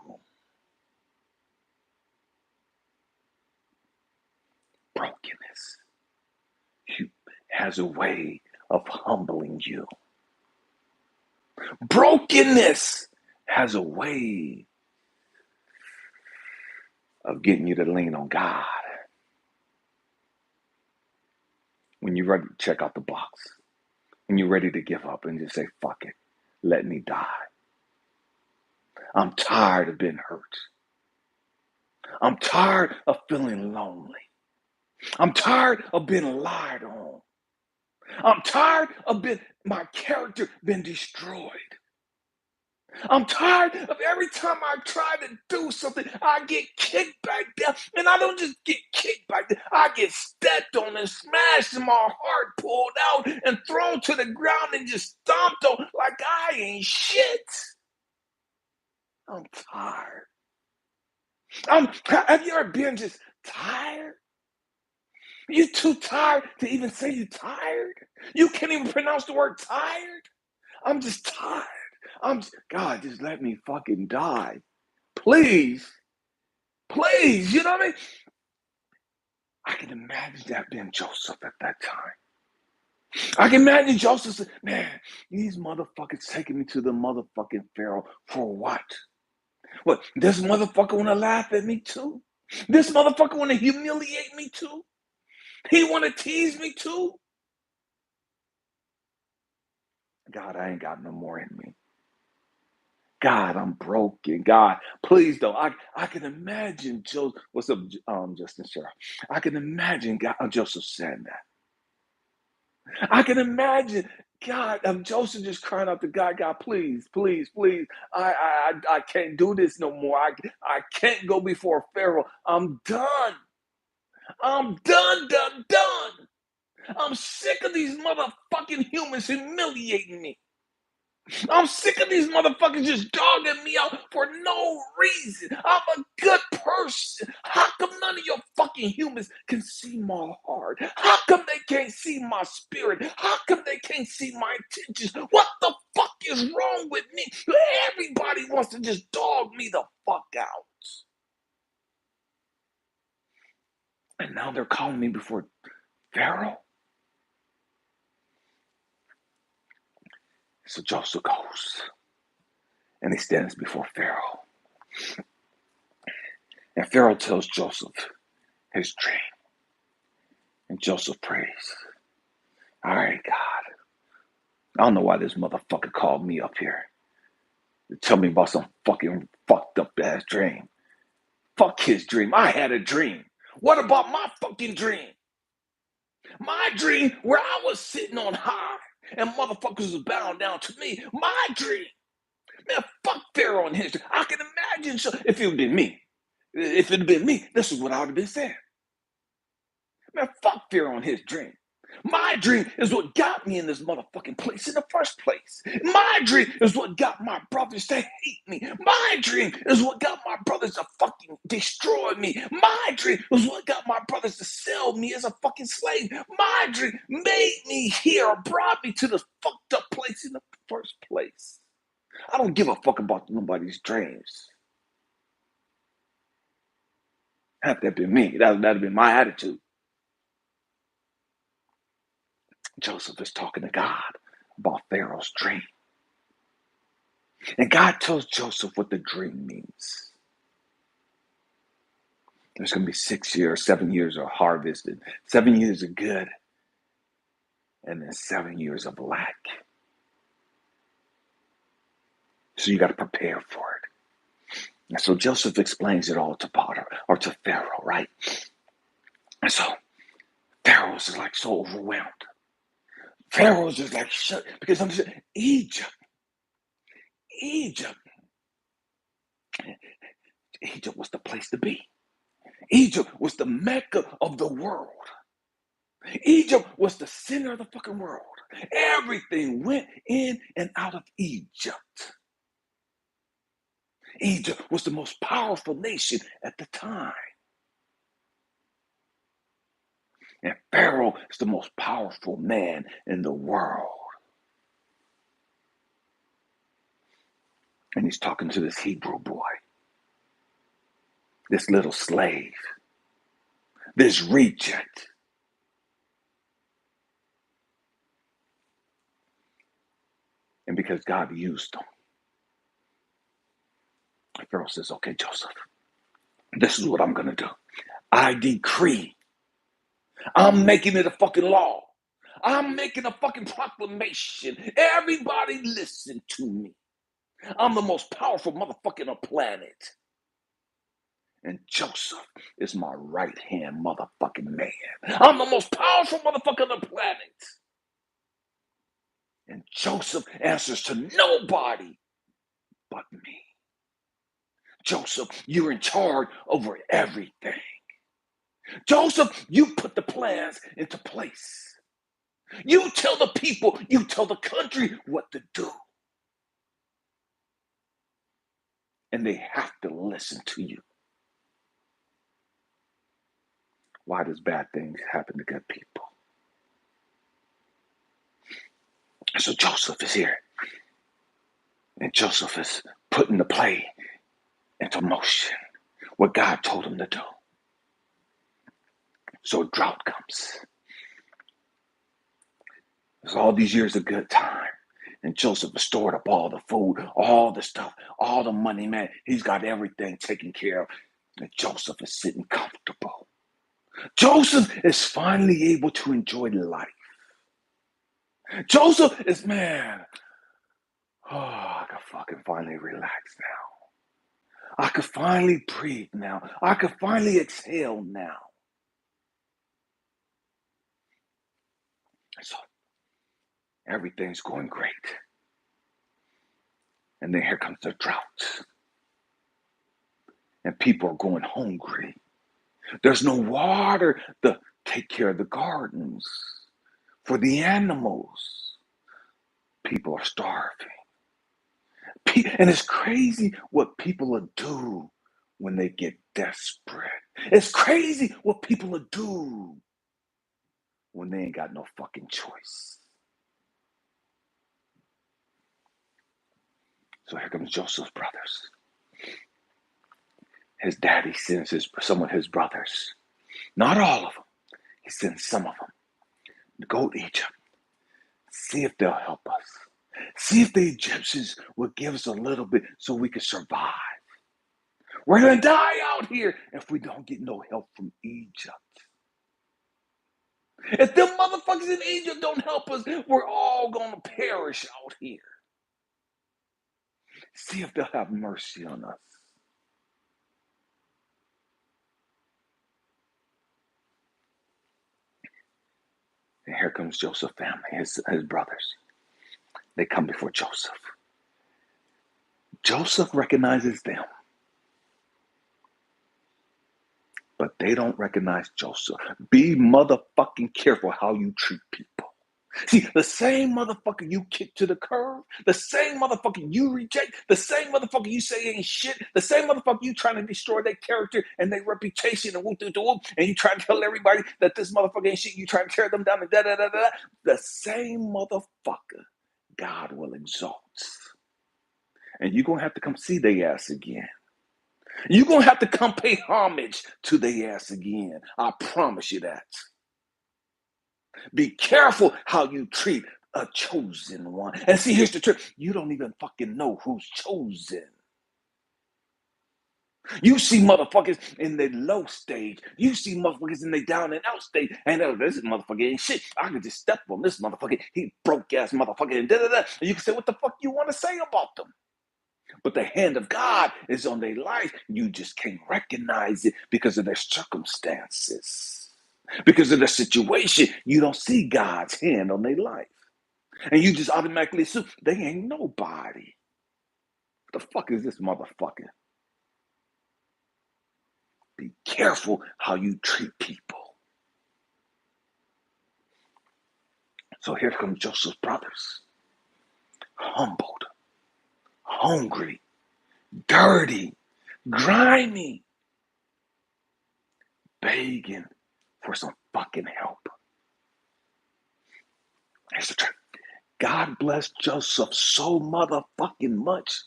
Brokenness has a way of humbling you. Brokenness has a way of getting you to lean on God. When you're ready to check out the box, when you're ready to give up and just say, fuck it, let me die. I'm tired of being hurt. I'm tired of feeling lonely. I'm tired of being lied on. I'm tired of my character being destroyed. I'm tired of every time I try to do something, I get kicked back down. And I don't just get kicked back down, I get stepped on and smashed and my heart pulled out and thrown to the ground and just stomped on like I ain't shit. I'm tired. Have you ever been just Tired? You too tired to even say you tired? You can't even pronounce the word tired? I'm just tired. God, just let me fucking die. Please. Please. You know what I mean? I can imagine that being Joseph at that time. I can imagine Joseph said, man, these motherfuckers taking me to the motherfucking Pharaoh for what? What, this motherfucker want to laugh at me too? This motherfucker want to humiliate me too? He want to tease me too? God, I ain't got no more in me. God, I'm broken. God, please don't. I can imagine Joseph. What's up, Justin Sherrill? I can imagine God, Joseph saying that. I can imagine God, Joseph just crying out to God, God, please, please, please. I can't do this no more. I can't go before Pharaoh. I'm done. I'm done, done, done. I'm sick of these motherfucking humans humiliating me. I'm sick of these motherfuckers just dogging me out for no reason. I'm a good person. How come none of your fucking humans can see my heart? How come they can't see my spirit? How come they can't see my intentions? What the fuck is wrong with me? Everybody wants to just dog me the fuck out. And now they're calling me before Pharaoh. So Joseph goes and he stands before Pharaoh. And Pharaoh tells Joseph his dream. And Joseph prays. All right, God. I don't know why this motherfucker called me up here to tell me about some fucking fucked up ass dream. Fuck his dream. I had a dream. What about my fucking dream? My dream where I was sitting on high and motherfuckers was bowing down to me. My dream. Man, fuck Pharaoh and his dream. I can imagine if it had been me. If it had been me, this is what I would have been saying. Man, fuck Pharaoh and his dream. My dream is what got me in this motherfucking place in the first place. My dream is what got my brothers to hate me. My dream is what got my brothers to fucking destroy me. My dream is what got my brothers to sell me as a fucking slave. My dream made me here, or brought me to this fucked up place in the first place. I don't give a fuck about nobody's dreams. Had that been me, that'd have been my attitude. Joseph is talking to God about Pharaoh's dream. And God tells Joseph what the dream means. There's going to be 6 years, 7 years of harvest, and 7 years of good, and then 7 years of lack. So you got to prepare for it. And so Joseph explains it all to Potter or to Pharaoh, right? And so Pharaoh's just like so overwhelmed. Pharaoh's just like shut because I'm just Egypt. Egypt was the place to be. Egypt was the Mecca of the world. Egypt was the center of the fucking world. Everything went in and out of Egypt. Egypt was the most powerful nation at the time. And Pharaoh is the most powerful man in the world. And he's talking to this Hebrew boy, this little slave, this reject. And because God used him, Pharaoh says, okay, Joseph, this is what I'm going to do. I decree. I'm making it a fucking law. I'm making a fucking proclamation. Everybody listen to me. I'm the most powerful motherfucker on the planet. And Joseph is my right-hand motherfucking man. I'm the most powerful motherfucker on the planet. And Joseph answers to nobody but me. Joseph, you're in charge over everything. Joseph, you put the plans into place. You tell the people, you tell the country what to do. And they have to listen to you. why does bad things happen to good people? So Joseph is here. And Joseph is putting the play into motion, what God told him to do. So a drought comes. There's all these years of good time. And Joseph has stored up all the food, all the stuff, all the money, man. He's got everything taken care of. And Joseph is sitting comfortable. Joseph is finally able to enjoy life. Joseph is, man, I can fucking finally relax now. I could finally breathe now. I could finally exhale now. So everything's going great. And then here comes the drought. And people are going hungry. There's no water to take care of the gardens for the animals. People are starving. And it's crazy what people will do when they get desperate. It's crazy what people will do when they ain't got no fucking choice. So here comes Joseph's brothers. His daddy sends some of his brothers, not all of them. He sends some of them to go to Egypt, see if they'll help us. See if the Egyptians will give us a little bit so we can survive. We're going to die out here if we don't get no help from Egypt. If them motherfuckers in Egypt don't help us, we're all going to perish out here. See if they'll have mercy on us. And here comes Joseph's family, his brothers. They come before Joseph. Joseph recognizes them, but they don't recognize Joseph. Be motherfucking careful how you treat people. See, the same motherfucker you kick to the curb, the same motherfucker you reject, the same motherfucker you say ain't shit, the same motherfucker you trying to destroy their character and their reputation and and you trying to tell everybody that this motherfucker ain't shit, you trying to tear them down and da-da-da-da. The same motherfucker God will exalt. And you're going to have to come see their ass again. You're going to have to come pay homage to their ass again. I promise you that. Be careful how you treat a chosen one. And see, here's the trick. You don't even fucking know who's chosen. You see motherfuckers in the low stage. You see motherfuckers in the down and out stage. And this motherfucker ain't shit. I can just step on this motherfucker. He broke ass motherfucker and da-da-da. And you can say what the fuck you want to say about them. But the hand of God is on their life. You just can't recognize it because of their circumstances. Because of the situation, you don't see God's hand on their life. And you just automatically assume they ain't nobody. What the fuck is this motherfucker? Be careful how you treat people. So here comes Joseph's brothers. Humbled, hungry, dirty, grimy, begging for some fucking help. Here's the trick. God blessed Joseph so motherfucking much.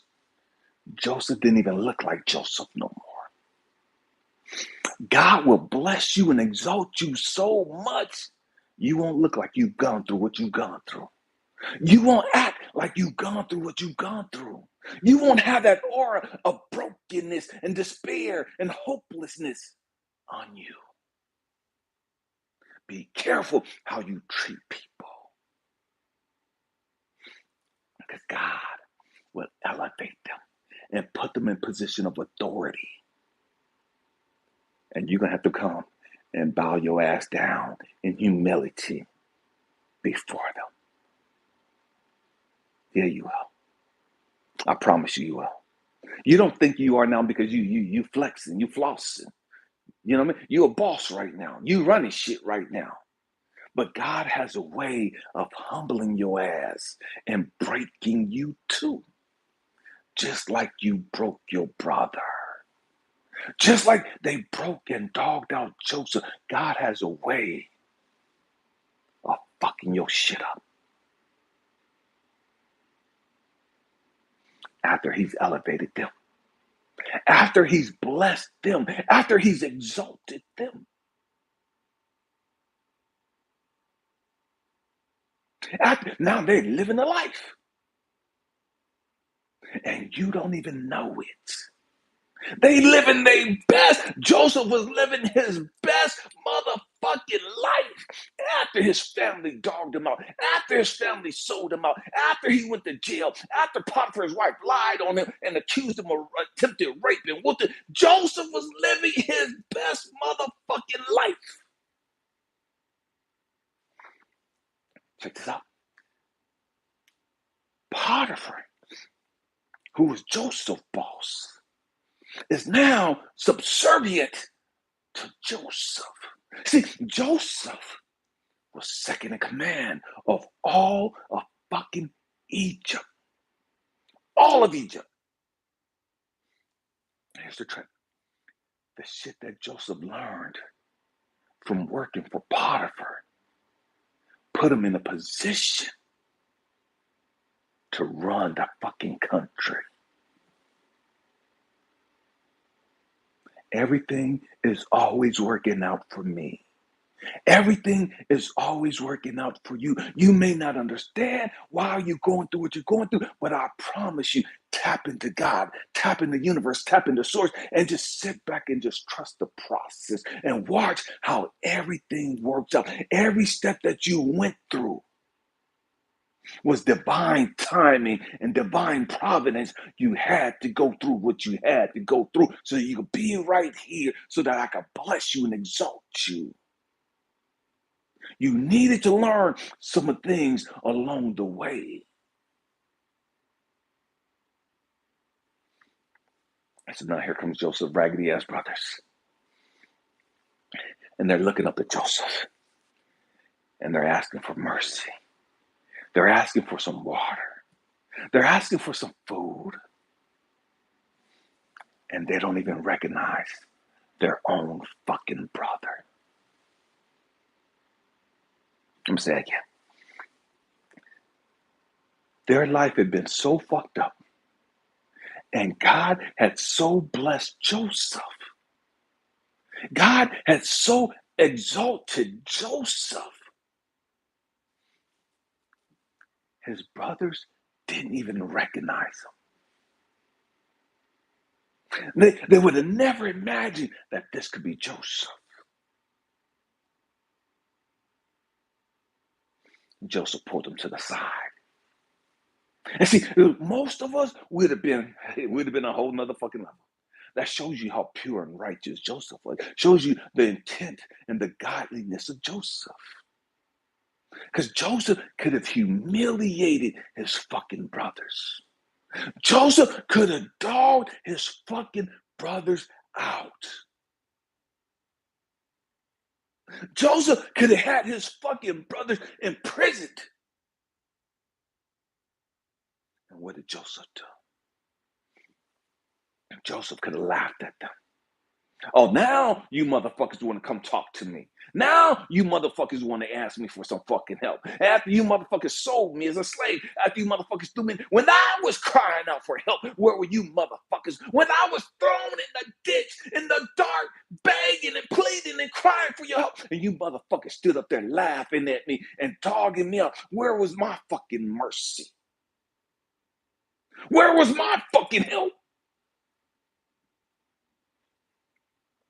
Joseph didn't even look like Joseph no more. God will bless you and exalt you so much, you won't look like you've gone through what you've gone through. You won't act like you've gone through what you've gone through. You won't have that aura of brokenness and despair and hopelessness on you. Be careful how you treat people, because God will elevate them and put them in position of authority. And you're going to have to come and bow your ass down in humility before them. Yeah, you will. I promise you will. You don't think you are now because you flexing, you flossing. You know what I mean? You a boss right now. You running shit right now. But God has a way of humbling your ass and breaking you too. Just like you broke your brother. Just like they broke and dogged out Joseph, God has a way of fucking your shit up after he's elevated them, after he's blessed them, after he's exalted them. Now they're living a life and you don't even know it. They living their best. Joseph was living his best motherfucking life after his family dogged him out, after his family sold him out, after he went to jail, after Potiphar's wife lied on him and accused him of attempted rape and whooped him. Joseph was living his best motherfucking life. Check this out. Potiphar, who was Joseph's boss, is now subservient to Joseph. See, Joseph was second in command of all of fucking Egypt. All of Egypt. Here's the trick. The shit that Joseph learned from working for Potiphar put him in a position to run the fucking country. Everything is always working out for me. Everything is always working out for you. You may not understand why you're going through what you're going through, but I promise you, tap into God, tap into the universe, tap into source, and just sit back and just trust the process and watch how everything works out. Every step that you went through was divine timing and divine providence. You had to go through what you had to go through so that you could be right here so that I could bless you and exalt you. You needed to learn some things along the way. So now here comes Joseph, raggedy ass brothers. And they're looking up at Joseph. And they're asking for mercy. They're asking for some water. They're asking for some food. And they don't even recognize their own fucking brother. Let me say it again. Their life had been so fucked up. And God had so blessed Joseph. God had so exalted Joseph. His brothers didn't even recognize him. They would have never imagined that this could be Joseph. Joseph pulled him to the side. And see, most of us would have been a whole nother fucking level. That shows you how pure and righteous Joseph was. Shows you the intent and the godliness of Joseph. Because Joseph could have humiliated his fucking brothers. Joseph could have dogged his fucking brothers out. Joseph could have had his fucking brothers imprisoned. And what did Joseph do? Joseph could have laughed at them. Oh, now you motherfuckers want to come talk to me. Now you motherfuckers want to ask me for some fucking help. After you motherfuckers sold me as a slave. After you motherfuckers threw me. When I was crying out for help, where were you motherfuckers? When I was thrown in the ditch, in the dark, begging and pleading and crying for your help. And you motherfuckers stood up there laughing at me and dogging me out. Where was my fucking mercy? Where was my fucking help?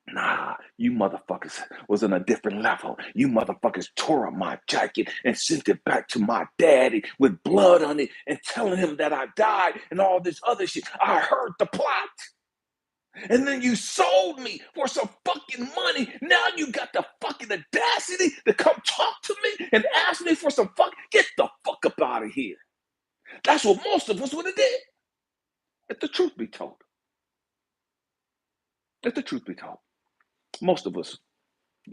Nah, you motherfuckers was on a different level. You motherfuckers tore up my jacket and sent it back to my daddy with blood on it and telling him that I died and all this other shit. I heard the plot. And then you sold me for some fucking money. Now you got the fucking audacity to come talk to me and ask me for some fuck. Get the fuck up out of here. That's what most of us would have did. If the truth be told. If the truth be told. Most of us,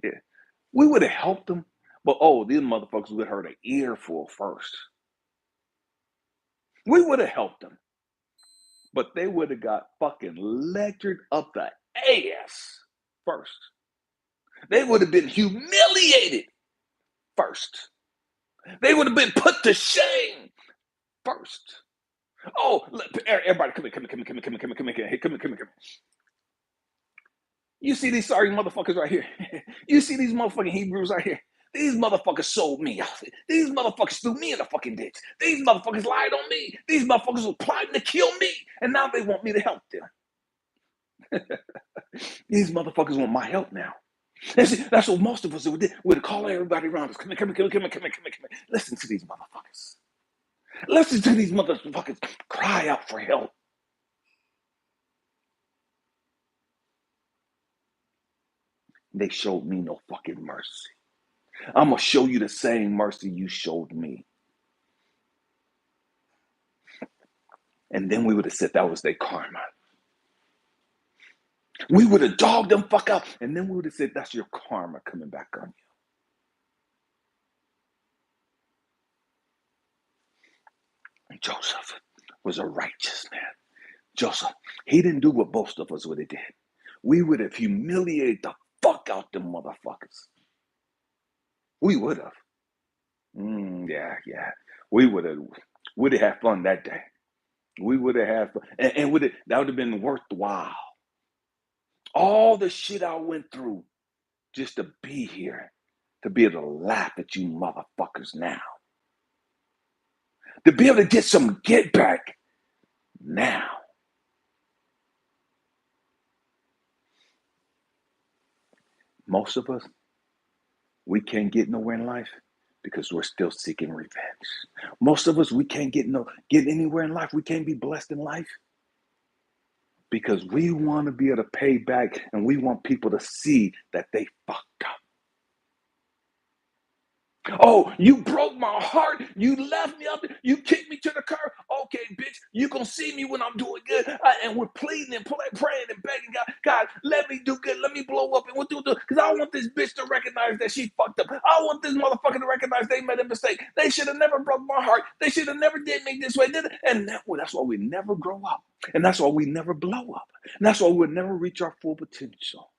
yeah. We would have helped them, but these motherfuckers would have heard an earful first. We would have helped them, but they would have got fucking lectured up the ass first. They would have been humiliated first. They would have been put to shame first. Oh, everybody, come here, come here, come here, come here, come here, come here, come here, come here, come here. You see these sorry motherfuckers right here? You see these motherfucking Hebrews right here? These motherfuckers sold me out. These motherfuckers threw me in the fucking ditch. These motherfuckers lied on me. These motherfuckers were plotting to kill me. And now they want me to help them. These motherfuckers want my help now. That's what most of us would do. We'd call everybody around us. Come here, come here, come here, come here, come here, come here, come here. Listen to these motherfuckers. Listen to these motherfuckers cry out for help. They showed me no fucking mercy. I'm going to show you the same mercy you showed me. And then we would have said that was their karma. We would have dogged them fuck out. And then we would have said that's your karma coming back on you. And Joseph was a righteous man. Joseph, he didn't do what most of us would have did. We would have humiliated the fuck out them motherfuckers. We would have. Yeah. We would have had fun that day. We would have had fun. And that would have been worthwhile. All the shit I went through just to be here, to be able to laugh at you motherfuckers now. To be able to get some get back now. Most of us, we can't get nowhere in life because we're still seeking revenge. Most of us, we can't get anywhere in life. We can't be blessed in life because we want to be able to pay back and we want people to see that they fucked up. Oh, you broke my heart. You left me up there. You kicked me to the curb. Okay, bitch, you gonna see me when I'm doing good. And we're pleading and praying and begging God, let me do good. Let me blow up. And what do? Because I want this bitch to recognize that she fucked up. I want this motherfucker to recognize they made a mistake. They should have never broke my heart. They should have never did me this way, did it? And that's why we never grow up. And that's why we never blow up. And that's why we'll never reach our full potential.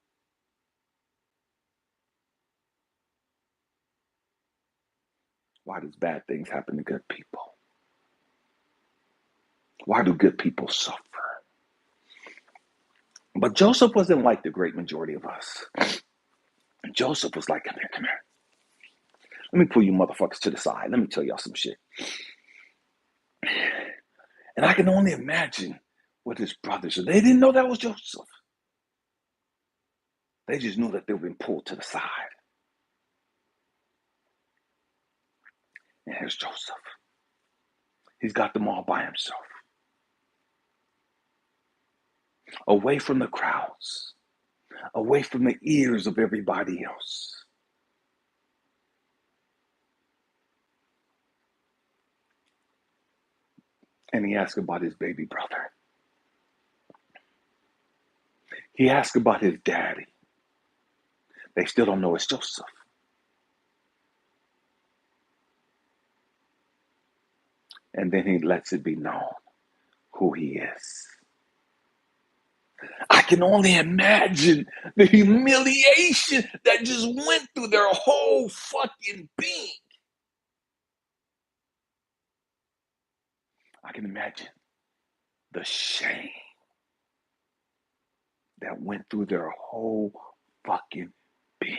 Why does bad things happen to good people? Why do good people suffer? But Joseph wasn't like the great majority of us. Joseph was like, come here. Let me pull you motherfuckers to the side. Let me tell y'all some shit. And I can only imagine what his brothers said. They didn't know that was Joseph. They just knew that they were being pulled to the side. And here's Joseph. He's got them all by himself. Away from the crowds. Away from the ears of everybody else. And he asked about his baby brother. He asked about his daddy. They still don't know it's Joseph. And then he lets it be known who he is. I can only imagine the humiliation that just went through their whole fucking being. I can imagine the shame that went through their whole fucking being.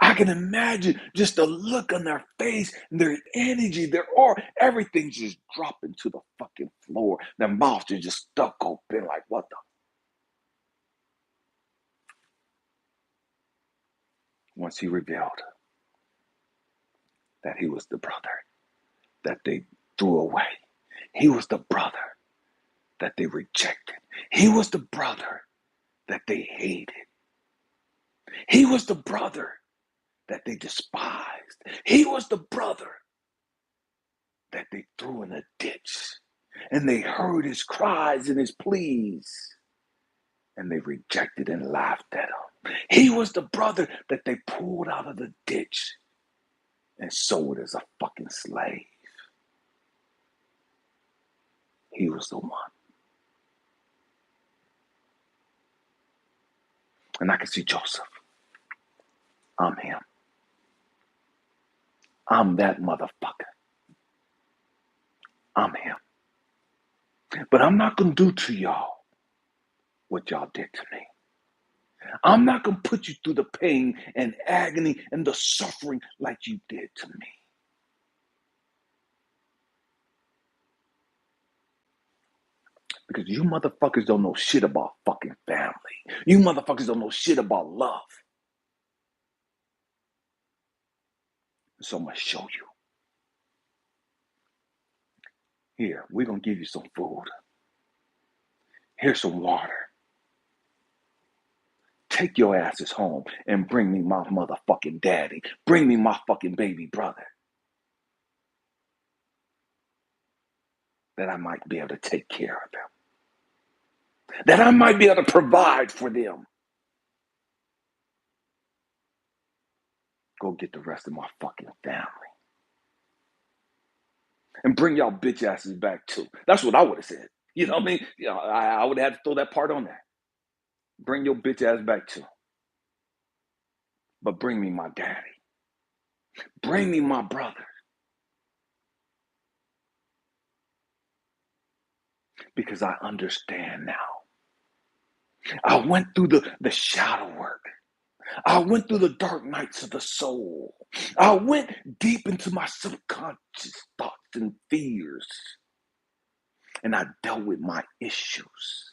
I can imagine just the look on their face, and their energy, their aura, everything just dropping to the fucking floor. Their mouths are just stuck open like, what the? Once he revealed that he was the brother that they threw away. He was the brother that they rejected. He was the brother that they hated. He was the brother that they despised. He was the brother that they threw in a ditch. And they heard his cries and his pleas. And they rejected and laughed at him. He was the brother that they pulled out of the ditch and sold as a fucking slave. He was the one. And I can see Joseph. I'm him. I'm that motherfucker. I'm him. But I'm not going to do to y'all what y'all did to me. I'm not going to put you through the pain and agony and the suffering like you did to me. Because you motherfuckers don't know shit about fucking family. You motherfuckers don't know shit about love. So I'm going to show you. Here, we're going to give you some food. Here's some water. Take your asses home and bring me my motherfucking daddy. Bring me my fucking baby brother. That I might be able to take care of them. That I might be able to provide for them. Go get the rest of my fucking family. And bring y'all bitch asses back too. That's what I would have said. You know what I mean? You know, I would have had to throw that part on there. Bring your bitch ass back too. But bring me my daddy. Bring me my brother. Because I understand now. I went through the shadow work. I went through the dark nights of the soul. I went deep into my subconscious thoughts and fears. And I dealt with my issues.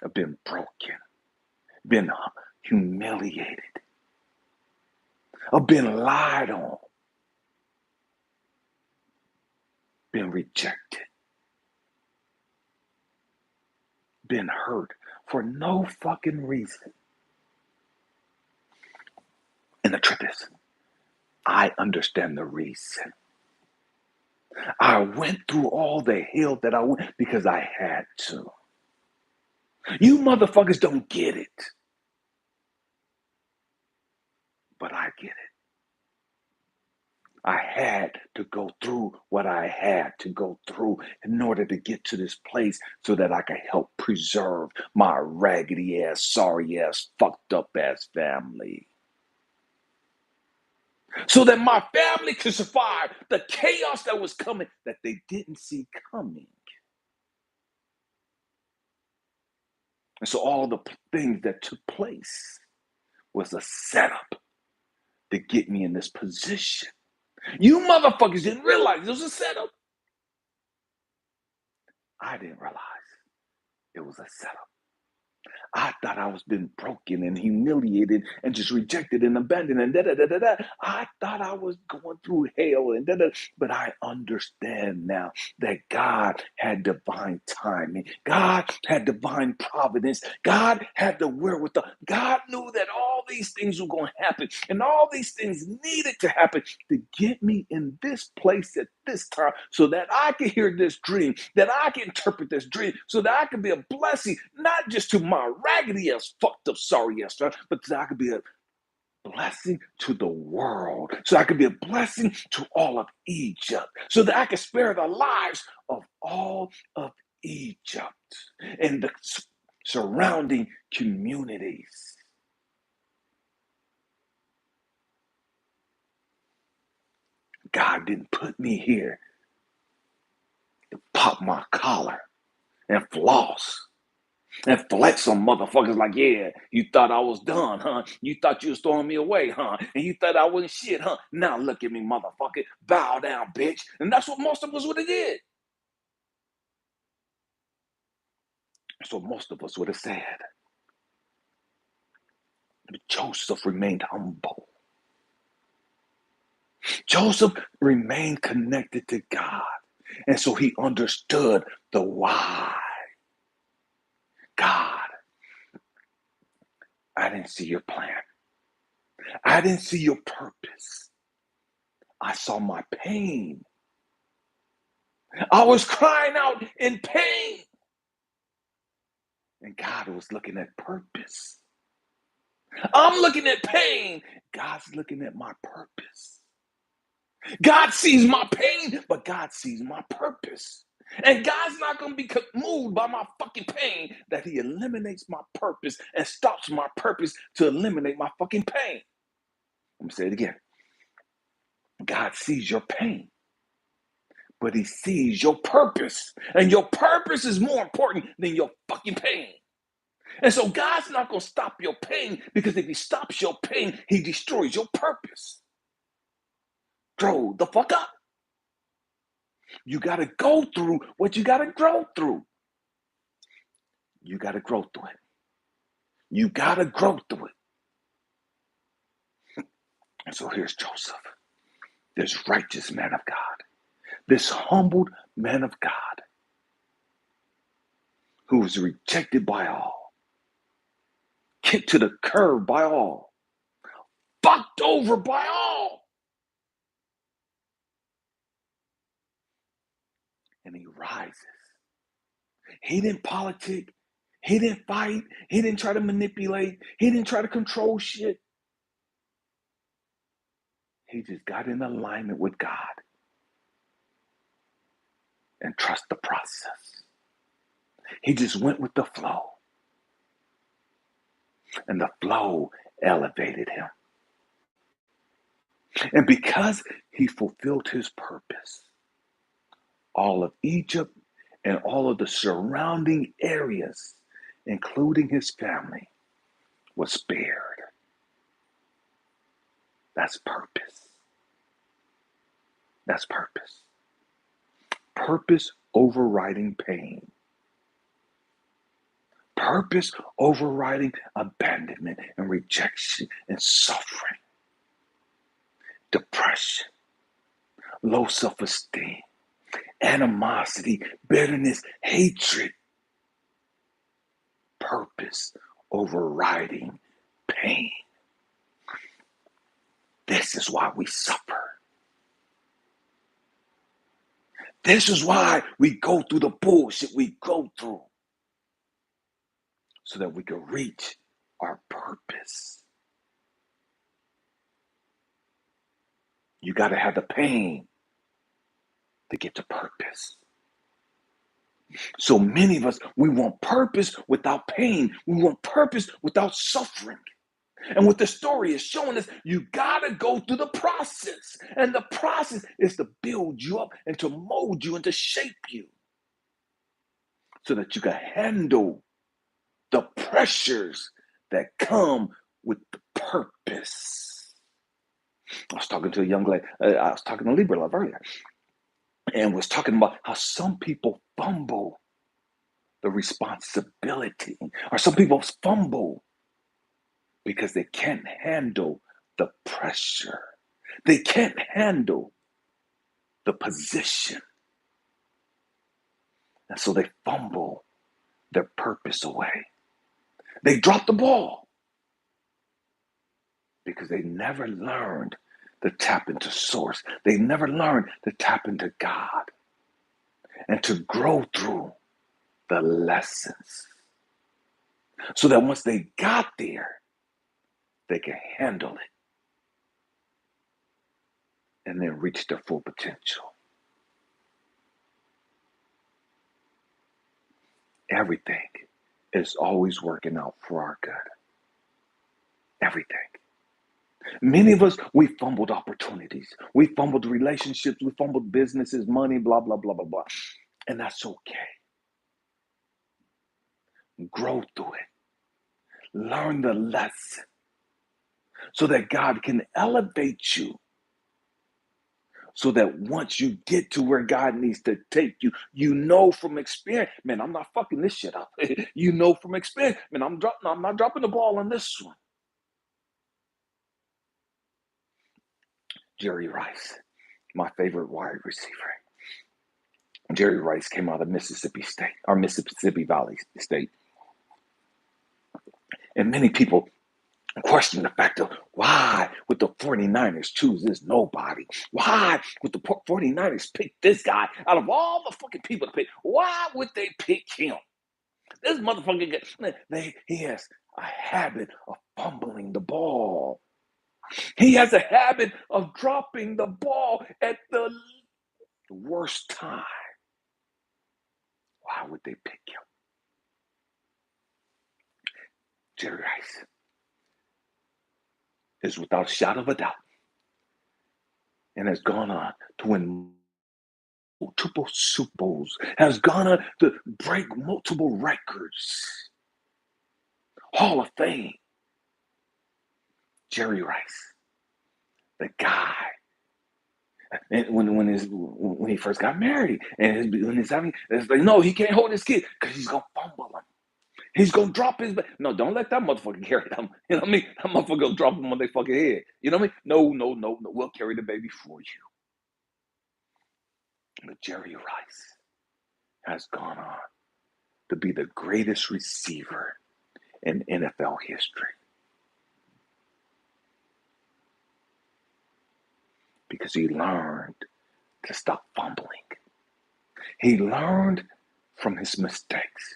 I've been broken, been humiliated. I've been lied on, been rejected, been hurt for no fucking reason. And the truth is, I understand the reason. I went through all the hell that I went because I had to. You motherfuckers don't get it. But I get it. I had to go through what I had to go through in order to get to this place so that I could help preserve my raggedy ass, sorry ass, fucked up ass family. So that my family could survive the chaos that was coming that they didn't see coming. And so all the things that took place was a setup to get me in this position. You motherfuckers didn't realize it was a setup. I didn't realize it was a setup. I thought I was being broken and humiliated and just rejected and abandoned and da-da-da-da-da. I thought I was going through hell and da-da. But I understand now that God had divine timing. God had divine providence. God had the wherewithal. God knew that all these things were going to happen and all these things needed to happen to get me in this place at this time so that I can hear this dream, that I can interpret this dream, so that I can be a blessing, not just to my raggedy ass, fucked up, sorry ass, but so I could be a blessing to the world, so I could be a blessing to all of Egypt, so that I could spare the lives of all of Egypt and the surrounding communities. God didn't put me here to pop my collar and floss and flex on motherfuckers like, yeah, you thought I was done, huh? You thought you was throwing me away, huh? And you thought I wasn't shit, huh? Now look at me, motherfucker. Bow down, bitch. And that's what most of us would have did. So most of us would have said. But Joseph remained humble. Joseph remained connected to God. And so he understood the why. God, I didn't see your plan. I didn't see your purpose. I saw my pain. I was crying out in pain. And God was looking at purpose. I'm looking at pain. God's looking at my purpose. God sees my pain, but God sees my purpose. And God's not going to be moved by my fucking pain that he eliminates my purpose and stops my purpose to eliminate my fucking pain. Let me say it again. God sees your pain, but he sees your purpose. And your purpose is more important than your fucking pain. And so God's not going to stop your pain, because if he stops your pain, he destroys your purpose. Grow the fuck up. You got to go through what you got to grow through. You got to grow through it. You got to grow through it. And so here's Joseph, this righteous man of God, this humbled man of God, who was rejected by all, kicked to the curb by all, fucked over by all. And he rises. He didn't politic. He didn't fight. He didn't try to manipulate. He didn't try to control shit. He just got in alignment with God and trust the process. He just went with the flow. And the flow elevated him. And because he fulfilled his purpose, all of Egypt and all of the surrounding areas, including his family, was spared. That's purpose. That's purpose. Purpose overriding pain. Purpose overriding abandonment and rejection and suffering. Depression, low self-esteem, animosity, bitterness, hatred. Purpose overriding pain. This is why we suffer. This is why we go through the bullshit we go through, so that we can reach our purpose. You got to have the pain to get to purpose. So many of us, we want purpose without pain. We want purpose without suffering. And what the story is showing us, you got to go through the process. And the process is to build you up and to mold you and to shape you, so that you can handle the pressures that come with the purpose. I was talking to a young lady, I was talking to Libra Love earlier, and was talking about how some people fumble the responsibility, or some people fumble because they can't handle the pressure. They can't handle the position. And so they fumble their purpose away. They drop the ball because they never learned to tap into source. They never learned to tap into God and to grow through the lessons, so that once they got there, they can handle it and then reach their full potential. Everything is always working out for our good. Everything. Many of us, we fumbled opportunities. We fumbled relationships. We fumbled businesses, money, blah, blah, blah, blah, blah. And that's okay. Grow through it. Learn the lesson, so that God can elevate you, so that once you get to where God needs to take you, you know from experience, man, I'm not fucking this shit up. You know from experience, man, I'm not dropping the ball on this one. Jerry Rice, my favorite wide receiver. Jerry Rice came out of Mississippi State, or Mississippi Valley State. And many people question the fact of why would the 49ers choose this nobody? Why would the 49ers pick this guy out of all the fucking people to pick? Why would they pick him? This motherfucker, he has a habit of fumbling the ball. He has a habit of dropping the ball at the worst time. why would they pick him? Jerry Rice is without a shadow of a doubt and has gone on to win multiple Super Bowls, has gone on to break multiple records. Hall of Fame. Jerry Rice, the guy. And when he first got married, and when he's having, it's like, no, he can't hold his kid because he's gonna fumble him. He's gonna drop his. No, don't let that motherfucker carry them. You know what I mean? That motherfucker gonna drop him on their fucking head. You know what I mean? No, no, no, no. We'll carry the baby for you. But Jerry Rice has gone on to be the greatest receiver in NFL history because he learned to stop fumbling. He learned from his mistakes.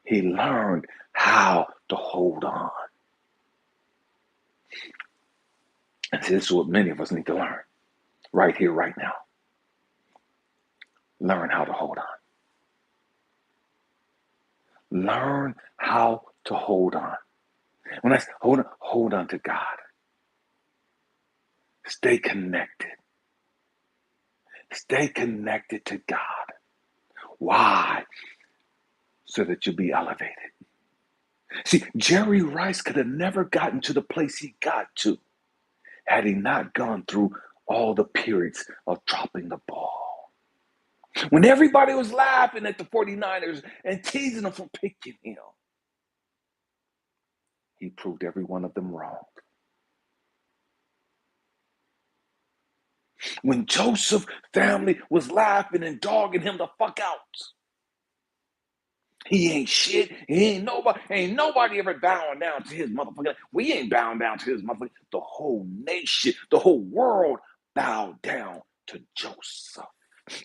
He learned how to hold on. And this is what many of us need to learn right here, right now. Learn how to hold on. Learn how to hold on. When I say hold on to God. Stay connected. Stay connected to God. Why? So that you'll be elevated. See, Jerry Rice could have never gotten to the place he got to had he not gone through all the periods of dropping the ball. When everybody was laughing at the 49ers and teasing them for picking him, he proved every one of them wrong. When Joseph's family was laughing and dogging him the fuck out, he ain't shit. He ain't nobody ever bowing down to his motherfucker. We ain't bowing down to his motherfucker. The whole nation, the whole world bowed down to Joseph.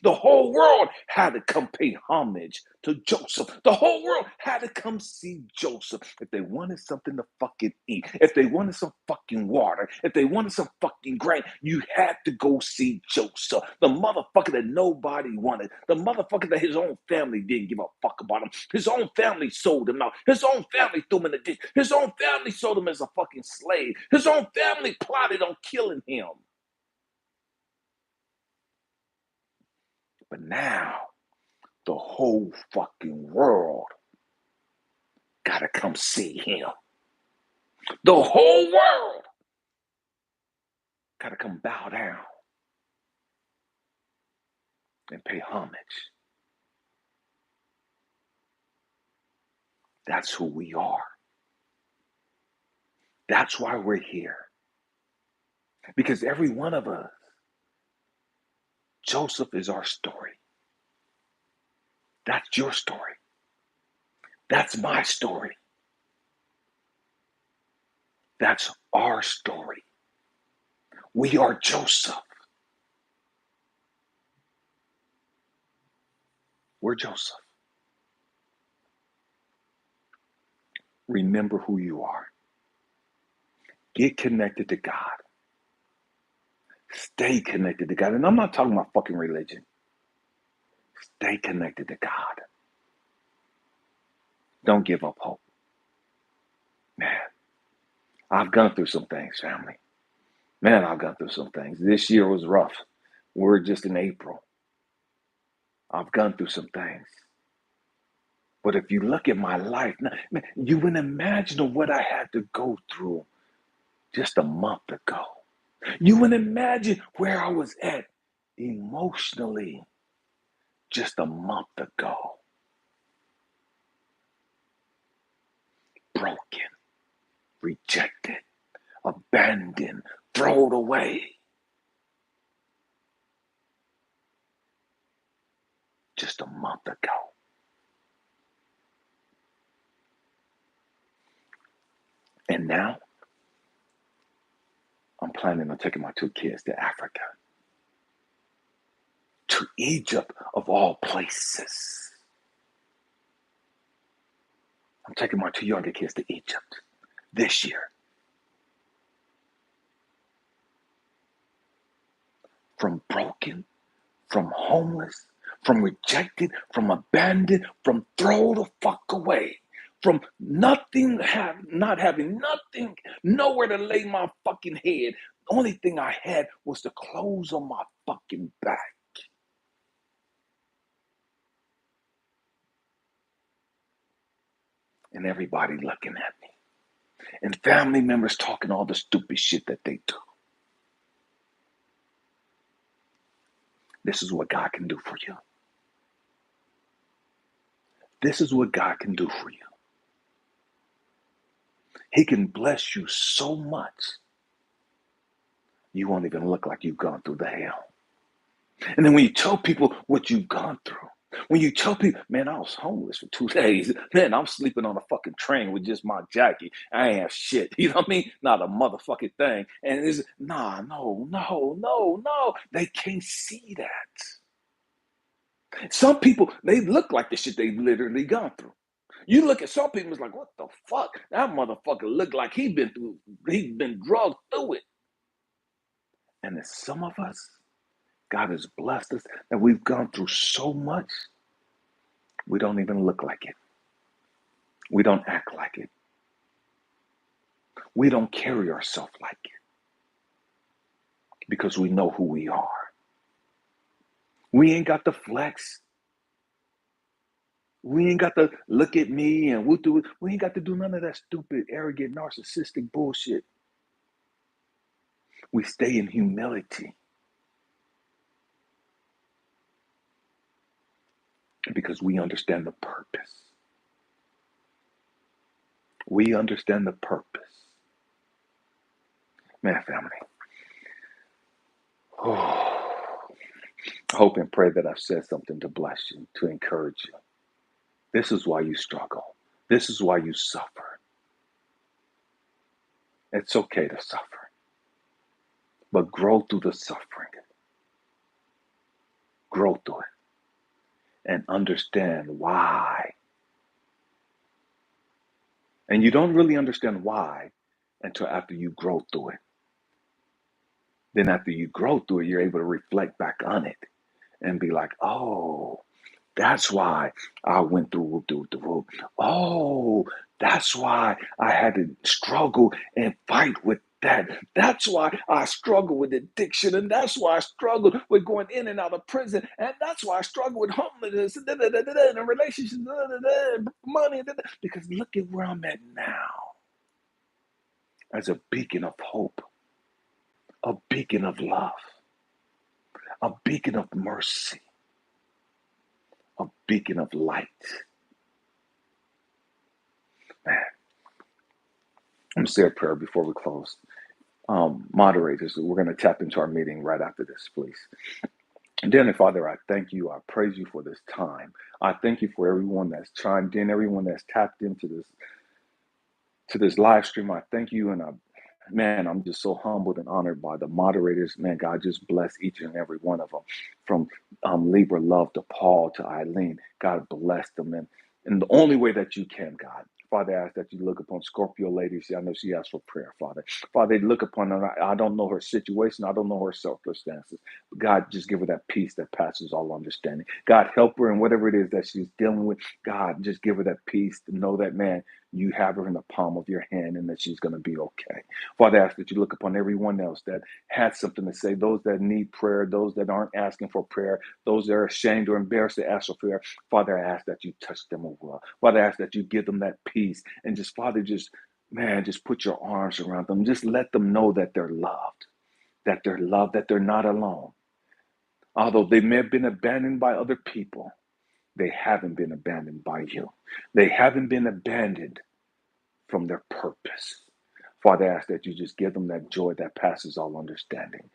The whole world had to come pay homage to Joseph. The whole world had to come see Joseph. If they wanted something to fucking eat, if they wanted some fucking water, if they wanted some fucking grain, you had to go see Joseph. The motherfucker that nobody wanted. The motherfucker that his own family didn't give a fuck about him. His own family sold him out. His own family threw him in the ditch. His own family sold him as a fucking slave. His own family plotted on killing him. But now, the whole fucking world gotta come see him. The whole world gotta come bow down and pay homage. That's who we are. That's why we're here. Because every one of us, Joseph is our story. That's your story. That's my story. That's our story. We are Joseph. We're Joseph. Remember who you are. Get connected to God. Stay connected to God. And I'm not talking about fucking religion. Stay connected to God. Don't give up hope. Man, I've gone through some things, family. Man, I've gone through some things. This year was rough. We're just in April. I've gone through some things. But if you look at my life, man, you wouldn't imagine what I had to go through just a month ago. You wouldn't imagine where I was at emotionally just a month ago. Broken, rejected, abandoned, thrown away. Just a month ago. And now, I'm planning on taking my 2 kids to Africa. To Egypt, of all places. I'm taking my 2 younger kids to Egypt this year. From broken, from homeless, from rejected, from abandoned, from throw the fuck away, from nothing, not having nothing, nowhere to lay my fucking head. The only thing I had was the clothes on my fucking back. And everybody looking at me. And family members talking all the stupid shit that they do. This is what God can do for you. This is what God can do for you. He can bless you so much, you won't even look like you've gone through the hell. And then when you tell people what you've gone through, when you tell people, man, I was homeless for 2 days. Man, I'm sleeping on a fucking train with just my jacket. I ain't have shit. You know what I mean? Not a motherfucking thing. And it's, no. They can't see that. Some people, they look like the shit they've literally gone through. You look at some people, it's like, what the fuck? That motherfucker looked like he's been drugged through it. And then some of us, God has blessed us, and we've gone through so much, we don't even look like it. We don't act like it. We don't carry ourselves like it because we know who we are. We ain't got the flex. We ain't got to look at me and we ain't got to do none of that stupid, arrogant, narcissistic bullshit. We stay in humility because we understand the purpose. We understand the purpose. Man, family. Oh, I hope and pray that I've said something to bless you, to encourage you. This is why you struggle. This is why you suffer. It's okay to suffer, but grow through the suffering. Grow through it and understand why. And you don't really understand why until after you grow through it. Then after you grow through it, you're able to reflect back on it and be like, oh, that's why I went through the road. Oh, that's why I had to struggle and fight with that. That's why I struggle with addiction. And that's why I struggle with going in and out of prison. And that's why I struggle with homelessness and relationships, money. Because look at where I'm at now as a beacon of hope, a beacon of love, a beacon of mercy, a beacon of light. Man, I'm going to say a prayer before we close. Moderators, we're going to tap into our meeting right after this, please. And Dear Father, I thank you. I praise you for this time. I thank you for everyone that's chimed in, everyone that's tapped into this live stream. I thank you, and man, I'm just so humbled and honored by the moderators. Man, God, just bless each and every one of them, from Libra Love to Paul to Eileen. God bless them in the only way that you can, God. Father, I ask that you look upon Scorpio lady. I know she asked for prayer, Father. Father, look upon her. I don't know her situation. I don't know her circumstances. But God, just give her that peace that passes all understanding. God, help her in whatever it is that she's dealing with. God, just give her that peace to know that, man, you have her in the palm of your hand and that she's going to be okay. Father, I ask that you look upon everyone else that had something to say, those that need prayer, those that aren't asking for prayer, those that are ashamed or embarrassed to ask for prayer. Father, I ask that you touch them as well. Father, I ask that you give them that peace and just, Father, just put your arms around them. Just let them know that they're loved, that they're not alone. Although they may have been abandoned by other people, they haven't been abandoned by you. They haven't been abandoned from their purpose. Father, I ask that you just give them that joy that passes all understanding.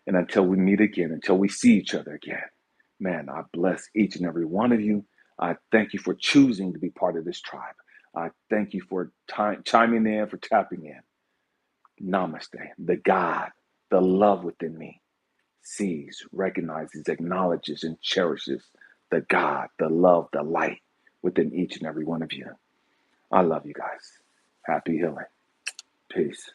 And until we meet again, until we see each other again, man, I bless each and every one of you. I thank you for choosing to be part of this tribe. I thank you for chiming in, for tapping in. Namaste. The God, the love within me, sees, recognizes, acknowledges, and cherishes the God, the love, the light within each and every one of you. I love you guys. Happy healing. Peace.